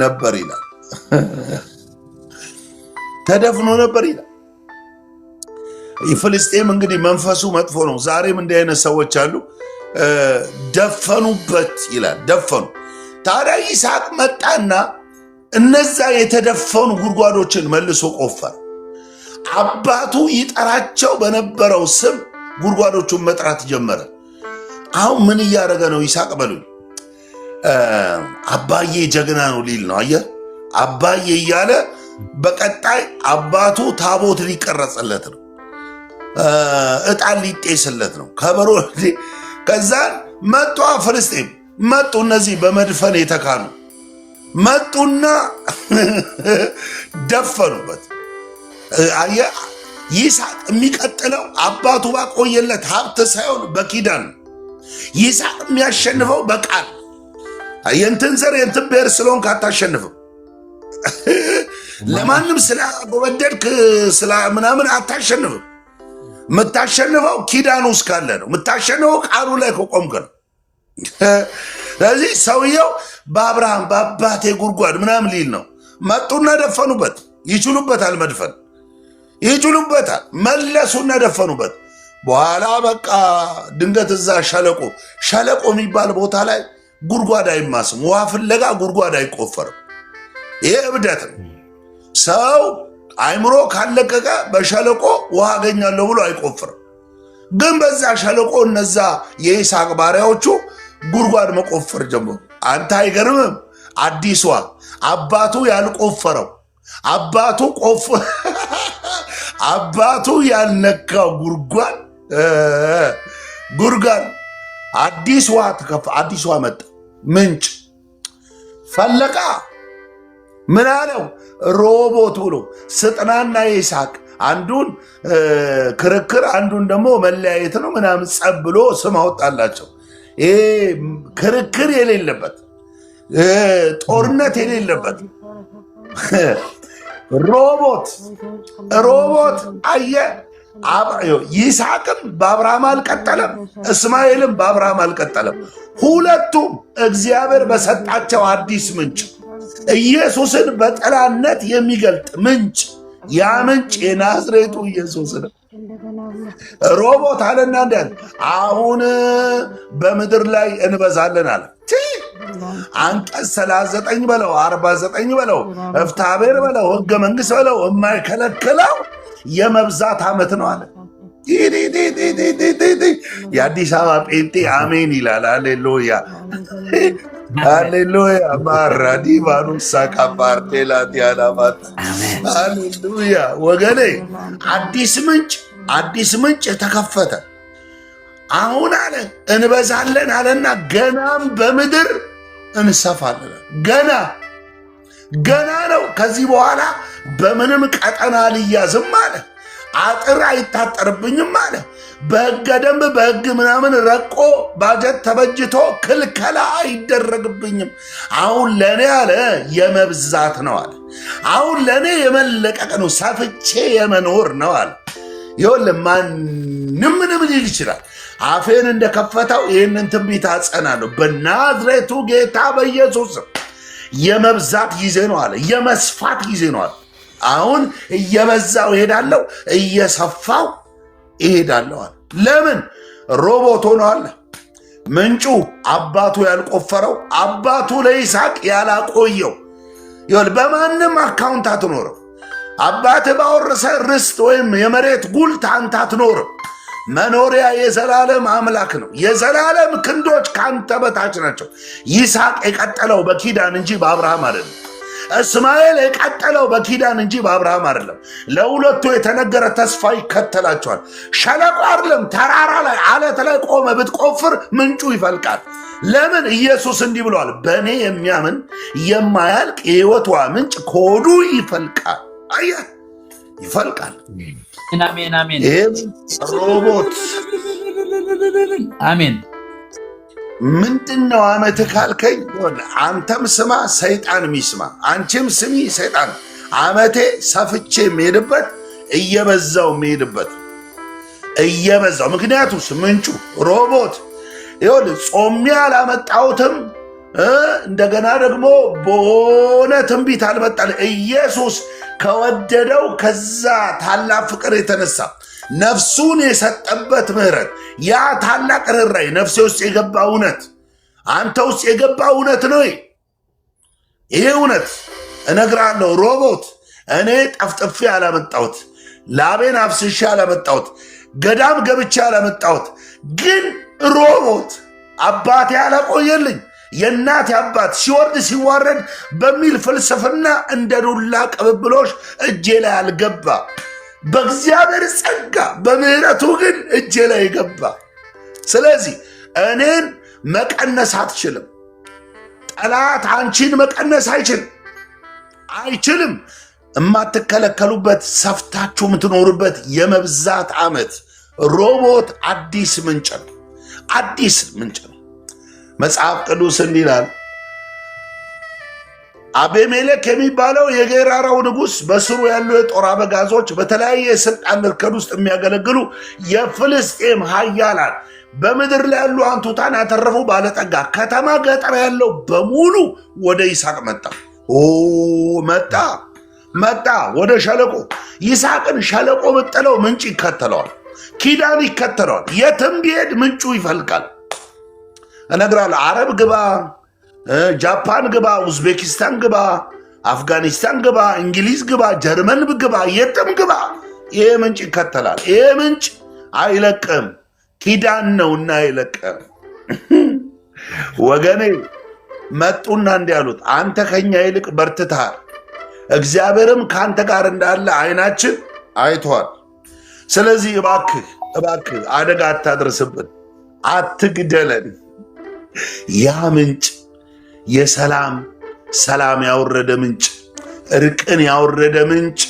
ነበር ይላል። ተደፍኖ ነበር ይላል። ፍልስጤም እንግዲህ መንፈሱ መጥፎ ነው። ዛሬም እንዲህ አይነት ሰዎች አሉ። ደፈኑበት ይላል። ደፈኑ። ታዲያ ይስሐቅ መጣና እነዛ የተደፈኑ ጉድጓዶችን መልሶ ቆፈረ። አባቱ ይጠራቸው በነበረው ስም ጉድጓዶቹን መጥራት ጀመረ። አሁን ምን እያደረገ ነው ይስሐቅ በሉኝ? አባዬ ጀግና ነው ሊል ነው። አየህ፣ አባዬ እያለ በቀጣይ አባቱ ታቦት ሊቀረጽለት ነው፣ ዕጣን ሊጤስለት ነው፣ ከበሮ። ከዛን መጡ ፍልስጤም መጡ። እነዚህ በመድፈን የተካኑ መጡና ደፈኑበት። አየህ፣ ይስሐቅ የሚቀጥለው አባቱ ባቆየለት ሀብት ሳይሆን በኪዳን። ይስሐቅ የሚያሸንፈው በቃል። የእንትን ዘር የእንትን ብሔር ስለሆንክ አታሸንፍም። ለማንም ስላጎበደድክ ምናምን አታሸንፍም። የምታሸንፈው ኪዳኑ እስካለ ነው። የምታሸንፈው ቃሉ ላይ ከቆምክ ነው። ስለዚህ ሰውየው በአብርሃም በአባቴ ጉድጓድ ምናምን ሊል ነው። መጡና ደፈኑበት። ይችሉበታል፣ መድፈን ይችሉበታል። መለሱና ደፈኑበት። በኋላ በቃ ድንገት እዛ ሸለቆ የሚባል ቦታ ላይ ጉድጓድ አይማስም። ውሃ ፍለጋ ጉድጓድ አይቆፈርም። ይሄ እብደት ነው። ሰው አይምሮ ካለቀቀ በሸለቆ ውሃ አገኛለሁ ብሎ አይቆፍርም። ግን በዛ ሸለቆ እነዛ የይስሐቅ ባሪያዎቹ ጉድጓድ መቆፈር ጀመሩ። አንተ አይገርምም? አዲሷ አባቱ ያልቆፈረው አባቱ ያልነካው ጉድጓድ አዲስ ውሃ መጣ። ምንጭ ፈለቃ። ምን አለው? ሮቦት ብሎ ስጥናና ይስሐቅ አንዱን ክርክር አንዱን ደግሞ መለያየት ነው ምናምን ጸብ ብሎ ስም አወጣላቸው። ይሄ ክርክር የሌለበት ጦርነት የሌለበት ሮቦት አየ። ይስሐቅም በአብርሃም አልቀጠለም፣ እስማኤልም በአብርሃም አልቀጠለም። ሁለቱም እግዚአብሔር በሰጣቸው አዲስ ምንጭ ኢየሱስን በጥላነት የሚገልጥ ምንጭ፣ ያ ምንጭ የናዝሬቱ ኢየሱስ ነው። ሮቦት አለና እንዳለ አሁን በምድር ላይ እንበዛለን አለ። አንቀጽ 39 በለው 49 በለው እፍታቤር በለው ሕገ መንግሥት በለው የማይከለክለው የመብዛት ዓመት ነው አለ። የአዲስ አበባ ጴንጤ አሜን ይላል። አሌሉያ ሃሌሉያ ማራዲ ባኑሳ ካባርቴላት ያላባት ሃሌሉያ። ወገኔ አዲስ ምንጭ ተከፈተ። አሁን አለ እንበዛለን አለና ገናም በምድር እንሰፋለን። ገና ነው። ከዚህ በኋላ በምንም ቀጠና አልያዝም አለ። አጥር አይታጠርብኝም አለ። በሕገ ደንብ በሕግ ምናምን ረቆ ባጀት ተበጅቶ ክልከላ አይደረግብኝም። አሁን ለእኔ አለ የመብዛት ነው አለ። አሁን ለእኔ የመለቀቅ ነው፣ ሰፍቼ የመኖር ነው አለ። ይኸውልህ ማንም ምንም ሊል ይችላል። አፌን እንደከፈተው ይህንን ትንቢት አጸናለሁ በናዝሬቱ ጌታ በኢየሱስ። የመብዛት ጊዜ ነው አለ። የመስፋት ጊዜ ነው አለ። አሁን እየበዛው እሄዳለሁ፣ እየሰፋው እሄዳለሁ አለ። ለምን? ሮቦት ሆኖ አለ። ምንጩ አባቱ ያልቆፈረው አባቱ ለይስሐቅ ያላቆየው። ይኸውልህ በማንም አካውንት አትኖርም። አባት ባወረሰ ርስት ወይም የመሬት ጉልት አንተ አትኖርም። መኖሪያ የዘላለም አምላክ ነው። የዘላለም ክንዶች ካንተ በታች ናቸው። ይስሐቅ የቀጠለው በኪዳን እንጂ በአብርሃም አይደለም። እስማኤል የቀጠለው በኪዳን እንጂ በአብርሃም አይደለም። ለሁለቱ የተነገረ ተስፋ ይከተላቸዋል። ሸለቆ አይደለም፣ ተራራ ላይ አለት ላይ ቆመ ብትቆፍር ምንጩ ይፈልቃል። ለምን? ኢየሱስ እንዲህ ብለዋል፣ በእኔ የሚያምን የማያልቅ የሕይወት ውሃ ምንጭ ከሆዱ ይፈልቃል። አየህ፣ ይፈልቃል። አሜን አሜን። ሮቦት አሜን። ምንድነው ዓመት ካልከኝ፣ አንተም ስማ ሰይጣን ሚስማ፣ አንቺም ስሚ ሰይጣን። ዓመቴ ሰፍቼ የሚሄድበት እየበዛው የሚሄድበት እየበዛው። ምክንያቱስ ምንጩ ሮቦት። ይኸውልህ ጾሜ አላመጣሁትም፣ እንደገና ደግሞ በሆነ ትንቢት አልመጣል። ኢየሱስ ከወደደው ከዛ ታላቅ ፍቅር የተነሳ ነፍሱን የሰጠበት ምሕረት፣ ያ ታላቅ ርኅራኄ ነፍሴ ውስጥ የገባ እውነት፣ አንተ ውስጥ የገባ እውነት ነው። ይሄ እውነት እነግርሃለሁ። ሮቦት እኔ ጠፍጥፌ አላመጣሁት፣ ላቤን አፍስሼ አላመጣሁት፣ ገዳም ገብቼ አላመጣሁት። ግን ሮቦት አባቴ አላቆየልኝ፣ የእናቴ አባት ሲወርድ ሲዋረድ በሚል ፍልስፍና እንደ ዱላ ቅብብሎሽ እጄ ላይ አልገባ። በእግዚአብሔር ጸጋ በምሕረቱ ግን እጄ ላይ ገባ። ስለዚህ እኔን መቀነስ አትችልም። ጠላት አንቺን መቀነስ አይችልም። የማትከለከሉበት ሰፍታችሁ የምትኖሩበት የመብዛት ዓመት ሮቦት አዲስ ምንጭ ነው። አዲስ ምንጭ ነው። መጽሐፍ ቅዱስ እንዲህ ይላል፣ አቤሜሌክ የሚባለው የጌራራው ንጉሥ በስሩ ያሉ የጦር አበጋዞች በተለያየ የሥልጣን እርከን ውስጥ የሚያገለግሉ የፍልስጤም ኃያላን በምድር ላይ ያሉ አንቱታን ያተረፉ ባለጠጋ ከተማ ገጠር ያለው በሙሉ ወደ ይስሐቅ መጣ ወደ ሸለቆ። ይስሐቅን ሸለቆ ብጥለው ምንጭ ይከተለዋል፣ ኪዳን ይከተለዋል። የትም ቢሄድ ምንጩ ይፈልቃል። እነግራለሁ። አረብ ግባ፣ ጃፓን ግባ፣ ኡዝቤኪስታን ግባ፣ አፍጋኒስታን ግባ፣ እንግሊዝ ግባ፣ ጀርመን ግባ፣ የትም ግባ፣ ይሄ ምንጭ ይከተላል። ይሄ ምንጭ አይለቅም፣ ኪዳን ነውና አይለቅም። ወገኔ መጡና እንዲህ አሉት፣ አንተ ከኛ ይልቅ በርትተሃል፣ እግዚአብሔርም ከአንተ ጋር እንዳለ ዓይናችን አይቷል። ስለዚህ እባክህ አደጋ አታድርስብን፣ አትግደለን። ያ ምንጭ ሰላም ያወረደ ምንጭ፣ እርቅን ያወረደ ምንጭ፣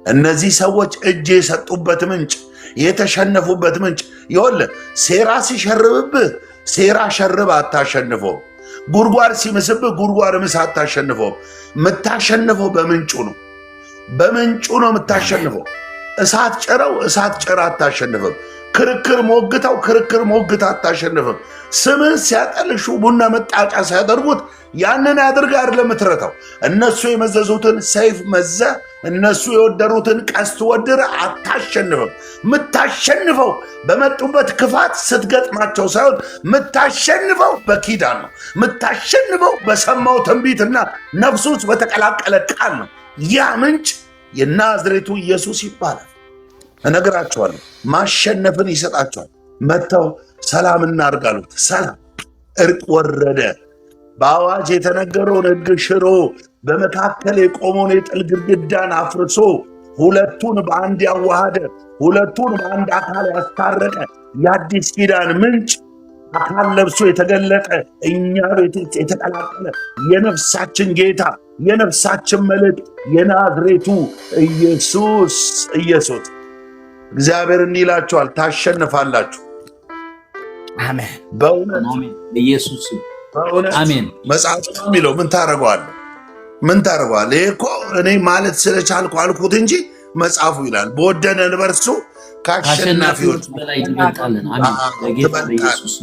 እነዚህ ሰዎች እጅ የሰጡበት ምንጭ፣ የተሸነፉበት ምንጭ። ይኸውልህ ሴራ ሲሸርብብህ ሴራ ሸርብ አታሸንፈው። ጉድጓድ ሲምስብህ ጉድጓድ ምስ አታሸንፈው። የምታሸንፈው በምንጩ ነው። በምንጩ ነው የምታሸንፈው። እሳት ጭረው እሳት ጭራ አታሸንፍም። ክርክር ሞግታ አታሸንፍም። ስምን ሲያጠልሹ ቡና መጣጫ ሲያደርጉት ያንን አድርጋ አይደለም የምትረታው። እነሱ የመዘዙትን ሰይፍ መዘ እነሱ የወደሩትን ቀስት ወድር አታሸንፍም። የምታሸንፈው በመጡበት ክፋት ስትገጥማቸው ሳይሆን የምታሸንፈው በኪዳን ነው። የምታሸንፈው በሰማው ትንቢትና ነፍሱ ውስጥ በተቀላቀለ ቃል ነው። ያ ምንጭ የናዝሬቱ ኢየሱስ ይባላል። እነግራቸዋለሁ፣ ማሸነፍን ይሰጣቸዋል። መጥተው ሰላም እናርጋሉት። ሰላም እርቅ ወረደ። በአዋጅ የተነገረውን ሕግ ሽሮ በመካከል የቆመውን የጥል ግድግዳን አፍርሶ ሁለቱን በአንድ ያዋሃደ፣ ሁለቱን በአንድ አካል ያስታረቀ የአዲስ ኪዳን ምንጭ አካል ለብሶ የተገለጠ እኛ ቤት የተቀላቀለ የነፍሳችን ጌታ የነፍሳችን መልእክት የናዝሬቱ ኢየሱስ እግዚአብሔር እንዲህ ይላችኋል፣ ታሸንፋላችሁ። አሜን። በእውነት ኢየሱስ አሜን። መጽሐፍ የሚለው ምን ታደርገዋለህ? ይሄ እኮ እኔ ማለት ስለቻልኩ አልኩት እንጂ መጽሐፉ ይላል በወደደን በእርሱ ከአሸናፊዎች በላይ ትበልጣለን። አሜን። በጌታ በኢየሱስ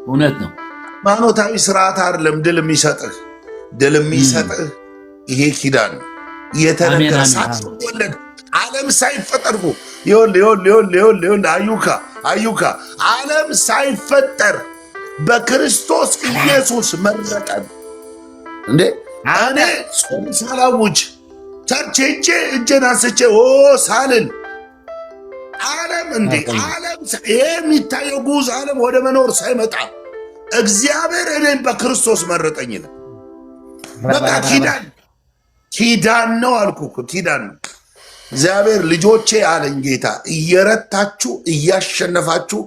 እውነት ነው። ሃይማኖታዊ ስርዓት አይደለም ድል የሚሰጥህ ይሄ ኪዳን የተነገረ ሳትወለድ ዓለም ሳይፈጠር ይኸውልህ አዩካ ዓለም ሳይፈጠር በክርስቶስ ኢየሱስ መረጠን። እንዴ እኔ ጾም ሳላውጅ ቸርች ሄጄ እጄን አንስቼ ሳልል ዓለም ይሄ የሚታየው ጉዝ ዓለም ወደ መኖር ሳይመጣ እግዚአብሔር እኔን በክርስቶስ መረጠኝ ነው። በቃ ኪዳን ነው አልኩ እኮ ኪዳን ነው። እግዚአብሔር ልጆቼ አለኝ ጌታ፣ እየረታችሁ እያሸነፋችሁ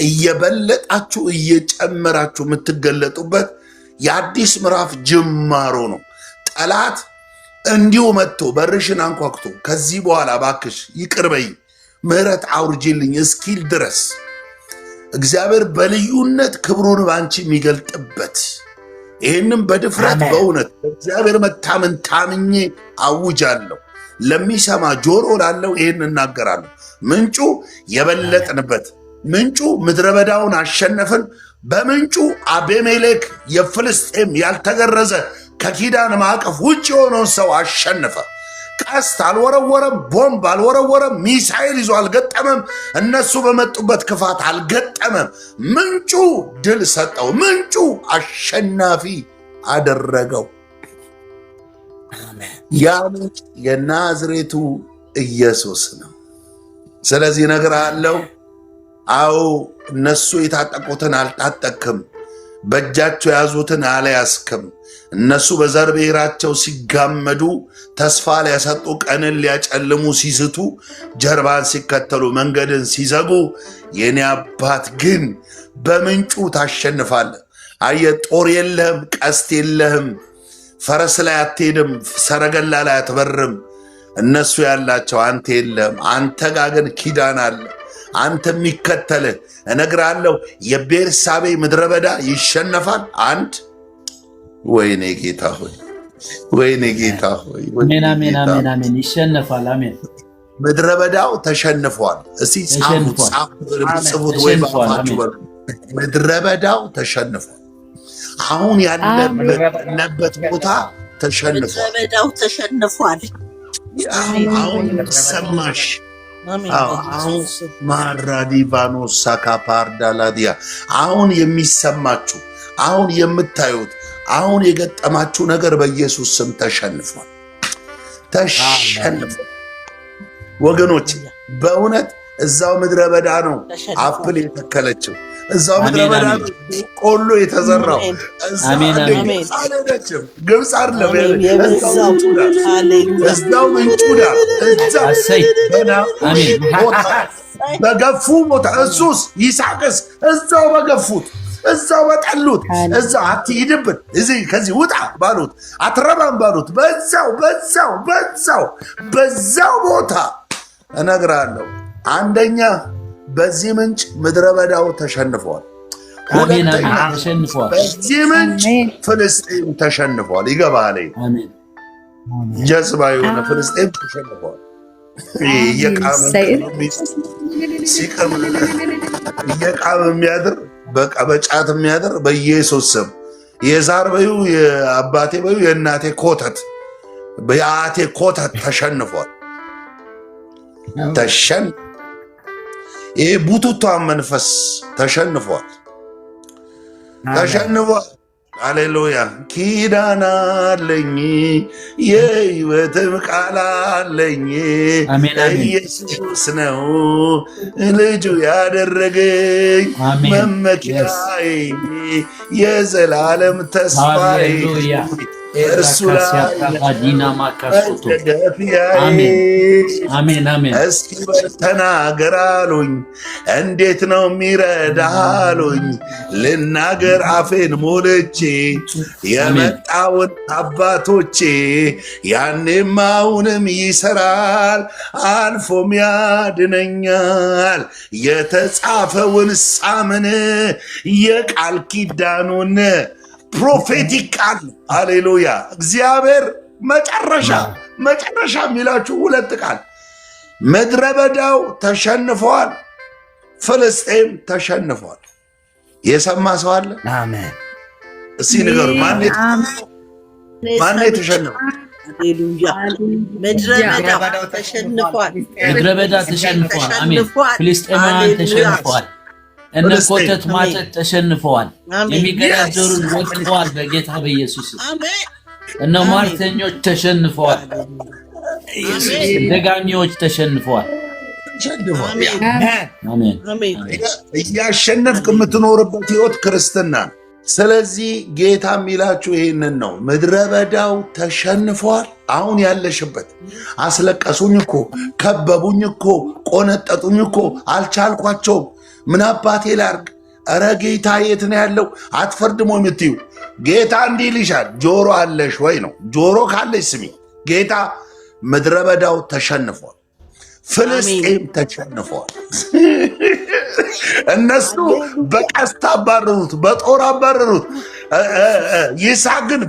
እየበለጣችሁ እየጨመራችሁ የምትገለጡበት የአዲስ ምዕራፍ ጅማሮ ነው። ጠላት እንዲሁ መጥቶ በርሽን አንኳኩቶ ከዚህ በኋላ ባክሽ ይቅር በይ ምሕረት አውርጅልኝ እስኪል ድረስ እግዚአብሔር በልዩነት ክብሩን ባንቺ የሚገልጥበት ይህንም በድፍረት በእውነት በእግዚአብሔር መታመን ታምኜ አውጃለሁ። ለሚሰማ ጆሮ ላለው ይህን እናገራለሁ። ምንጩ የበለጥንበት ምንጩ ምድረ በዳውን አሸነፍን። በምንጩ አቤሜሌክ የፍልስጤም ያልተገረዘ ከኪዳን ማዕቀፍ ውጭ የሆነውን ሰው አሸነፈ። ቀስት አልወረወረም፣ ቦምብ አልወረወረም፣ ሚሳኤል ይዞ አልገጠመም፣ እነሱ በመጡበት ክፋት አልገጠመም። ምንጩ ድል ሰጠው። ምንጩ አሸናፊ አደረገው። ያ ምንጭ የናዝሬቱ ኢየሱስ ነው። ስለዚህ እነግርሃለሁ፣ አዎ እነሱ የታጠቁትን አልታጠቅም፣ በእጃቸው የያዙትን አልያዝክም። እነሱ በዘር ብሔራቸው ሲጋመዱ ተስፋ ሊያሰጡ ቀንን ሊያጨልሙ ሲስቱ ጀርባን ሲከተሉ መንገድን ሲዘጉ የኔ አባት ግን በምንጩ ታሸንፋለህ። አየህ፣ ጦር የለህም፣ ቀስት የለህም፣ ፈረስ ላይ አትሄድም፣ ሰረገላ ላይ አትበርም። እነሱ ያላቸው አንተ የለህም። አንተ ጋር ግን ኪዳን አለ። አንተ የሚከተልህ እነግርሃለሁ፣ የቤርሳቤ ምድረ በዳ ይሸነፋል። ወይኔ ጌታ ሆይ፣ ወይኔ ጌታ ሆይ፣ አሜን። ይሸነፋል። አሜን። ምድረ በዳው ተሸንፏል። እስቲ ጻፉት ወይ ባፋችሁ በሉ። ምድረ በዳው ተሸንፏል። አሁን ያለበት ቦታ ተሸንፏል። ምድረ በዳው ተሸንፏል። አሁን ሰማሽ? አሁን ማራዲቫኖስ ሳካፓርዳላዲያ አሁን የሚሰማችሁ አሁን የምታዩት አሁን የገጠማችሁ ነገር በኢየሱስ ስም ተሸንፏል። ወገኖች በእውነት እዛው ምድረ በዳ ነው አፕል የተከለችው። እዛው ምድረ በዳ ነው ቆሎ የተዘራው። ግብፅ አይደለም፣ እዛው ምንጩ ዳር በገፉ ቦታ እሱስ ይስሐቅስ እዛው በገፉት እዛው በጠሉት እዛው አትሂድብን እዚህ ከዚህ ውጣ ባሉት አትረባም ባሉት በዛው ቦታ እነግራለሁ። አንደኛ በዚህ ምንጭ ምድረ በዳው ተሸንፏል። ሁለተኛ በዚህ ምንጭ ፍልስጤም ተሸንፏል። ይገባል። ጀዝባ የሆነ ፍልስጤም ተሸንፏል። እየቃመ የሚያድር በቃ በጫት የሚያድር በኢየሱስ ስም የዛር በዩ የአባቴ በዩ የእናቴ ኮተት የአያቴ ኮተት ተሸንፏል። ይሄ ቡቱቷን መንፈስ ተሸንፏል። ሃሌሉያ። ኪዳን አለኝ የሕይወትም ቃል አለኝ። ኢየሱስ ነው ልጁ ያደረገኝ መመኪያዬ የዘላለም ተስፋዬ እርሱ ላይ እስኪ ተናገር አሉኝ። እንዴት ነው የሚረዳህ አሉኝ። ልናገር አፌን ሞልቼ የመጣውን አባቶቼ ያኔም አሁንም ይሰራል አልፎም ያድነኛል። የተጻፈውን ሳምን የቃል ኪዳኑን ፕሮፌቲክ ቃል ሃሌሉያ። እግዚአብሔር መጨረሻ የሚላችሁ ሁለት ቃል ምድረ በዳው ተሸንፈዋል፣ ፍልስጤም ተሸንፏል። የሰማ ሰው አለ? አሜን። እስቲ ንገሩ። ማን የተሸነፈው? ምድረ በዳ ተሸንፏል። አሜን። ፍልስጤማውያን ተሸንፈዋል። እነ ኮተት ማጨት ተሸንፈዋል። የሚገዳደሩን ወድቀዋል በጌታ በኢየሱስ። እነ ሟርተኞች ተሸንፈዋል። ደጋሚዎች ተሸንፈዋል። አሜን። እያሸነፍክ የምትኖርበት ህይወት ክርስትና። ስለዚህ ጌታ የሚላችሁ ይህንን ነው። ምድረ በዳው ተሸንፈዋል። አሁን ያለሽበት አስለቀሱኝ እኮ ከበቡኝ እኮ ቆነጠጡኝ እኮ አልቻልኳቸውም ምን አባቴ ላርግ? እረ ጌታ የት ነው ያለው? አትፈርድሞ የምትዩ ጌታ እንዲህ ይልሻል። ጆሮ አለሽ ወይ ነው። ጆሮ ካለሽ ስሚ። ጌታ ምድረ በዳው ተሸንፏል፣ ፍልስጤም ተሸንፏል። እነሱ በቀስት አባረሩት፣ በጦር አባረሩት። ይስሐቅ ግን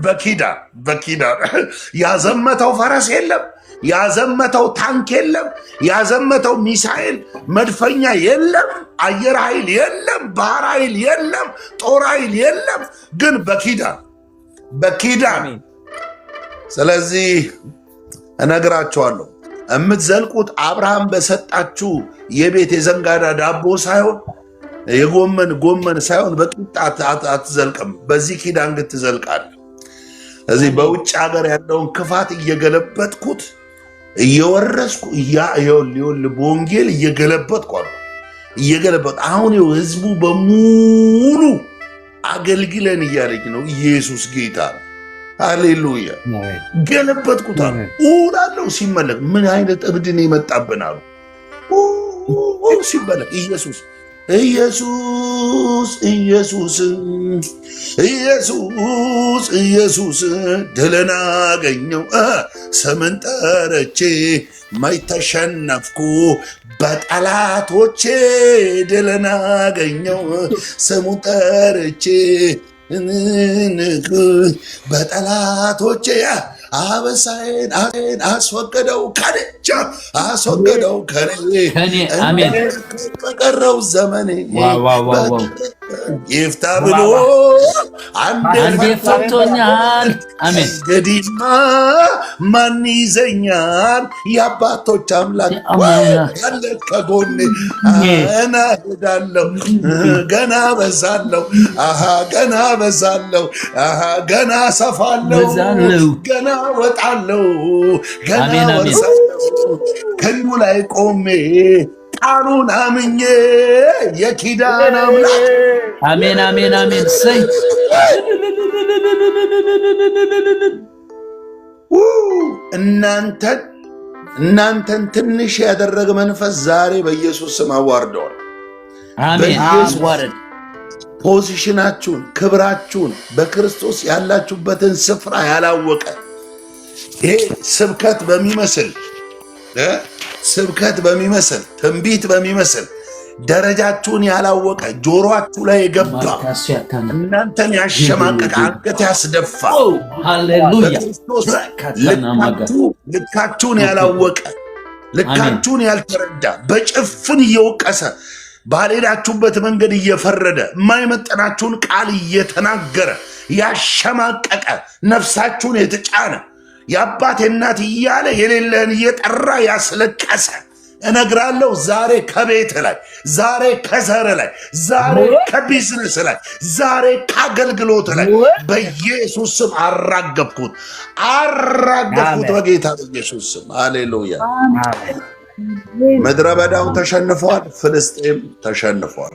በኪዳን ያዘመተው ፈረስ የለም፣ ያዘመተው ታንክ የለም፣ ያዘመተው ሚሳኤል መድፈኛ የለም፣ አየር ኃይል የለም፣ ባህር ኃይል የለም፣ ጦር ኃይል የለም። ግን በኪዳን ስለዚህ እነግራቸዋለሁ የምትዘልቁት አብርሃም በሰጣችሁ የቤት የዘንጋዳ ዳቦ ሳይሆን የጎመን ሳይሆን በቂጣ አትዘልቅም። በዚህ ኪዳን ግን ትዘልቃለህ። እዚህ በውጭ ሀገር ያለውን ክፋት እየገለበጥኩት እየወረስኩ በወንጌል እየገለበጥኩ አሁን ህዝቡ በሙሉ አገልግለን እያለኝ ነው። ኢየሱስ ጌታ ነው። ሃሌሉያ። ገለበጥኩታል ኡላለው ሲመለክ ምን አይነት እብድን ይመጣብናሉ ሲመለክ ኢየሱስ ድልን አገኘው ስምን ጠርቼ ማይተሸነፍኩ በጠላቶቼ ድልን አገኘው ስሙን ጠርቼ በጠላቶቼ አበሳዬን አስወገደው ከኔ በቀረው ዘመኔ ይፍታ ብሎ አንዴ ፈቶኛል። እንግዲህማ ማን ይዘኛል? የአባቶች አምላክ ያለ ከጎኔ ገና ሄዳለሁ፣ ገና በዛለሁ፣ ገና በዛለሁ፣ ገና ሰፋለሁ፣ ገና ወጣለሁ፣ ገና ወርሳለሁ። ክንዱ ላይ ቆሜ ቃሉን አምኜ የኪዳን አምላክ አሜን አሜን አሜን። ሰይ እናንተን ትንሽ ያደረገ መንፈስ ዛሬ በኢየሱስ ስም አዋርደዋል። አሜን ዋረድ ፖዚሽናችሁን፣ ክብራችሁን በክርስቶስ ያላችሁበትን ስፍራ ያላወቀ ይሄ ስብከት በሚመስል ትንቢት በሚመስል ደረጃችሁን ያላወቀ ጆሮአችሁ ላይ የገባ እናንተን ያሸማቀቀ አንገት ያስደፋ በክርስቶስ ልካችሁን ያላወቀ ልካችሁን ያልተረዳ በጭፍን እየወቀሰ ባልሄዳችሁበት መንገድ እየፈረደ የማይመጠናችሁን ቃል እየተናገረ ያሸማቀቀ ነፍሳችሁን የተጫነ የአባት እናት እያለ የሌለህን እየጠራ ያስለቀሰ እነግራለሁ። ዛሬ ከቤት ላይ፣ ዛሬ ከዘር ላይ፣ ዛሬ ከቢዝነስ ላይ፣ ዛሬ ከአገልግሎት ላይ በኢየሱስ ስም አራገብኩት በጌታ በኢየሱስ ስም። ሃሌሉያ። ምድረ በዳው ተሸንፏል፣ ፍልስጤም ተሸንፏል።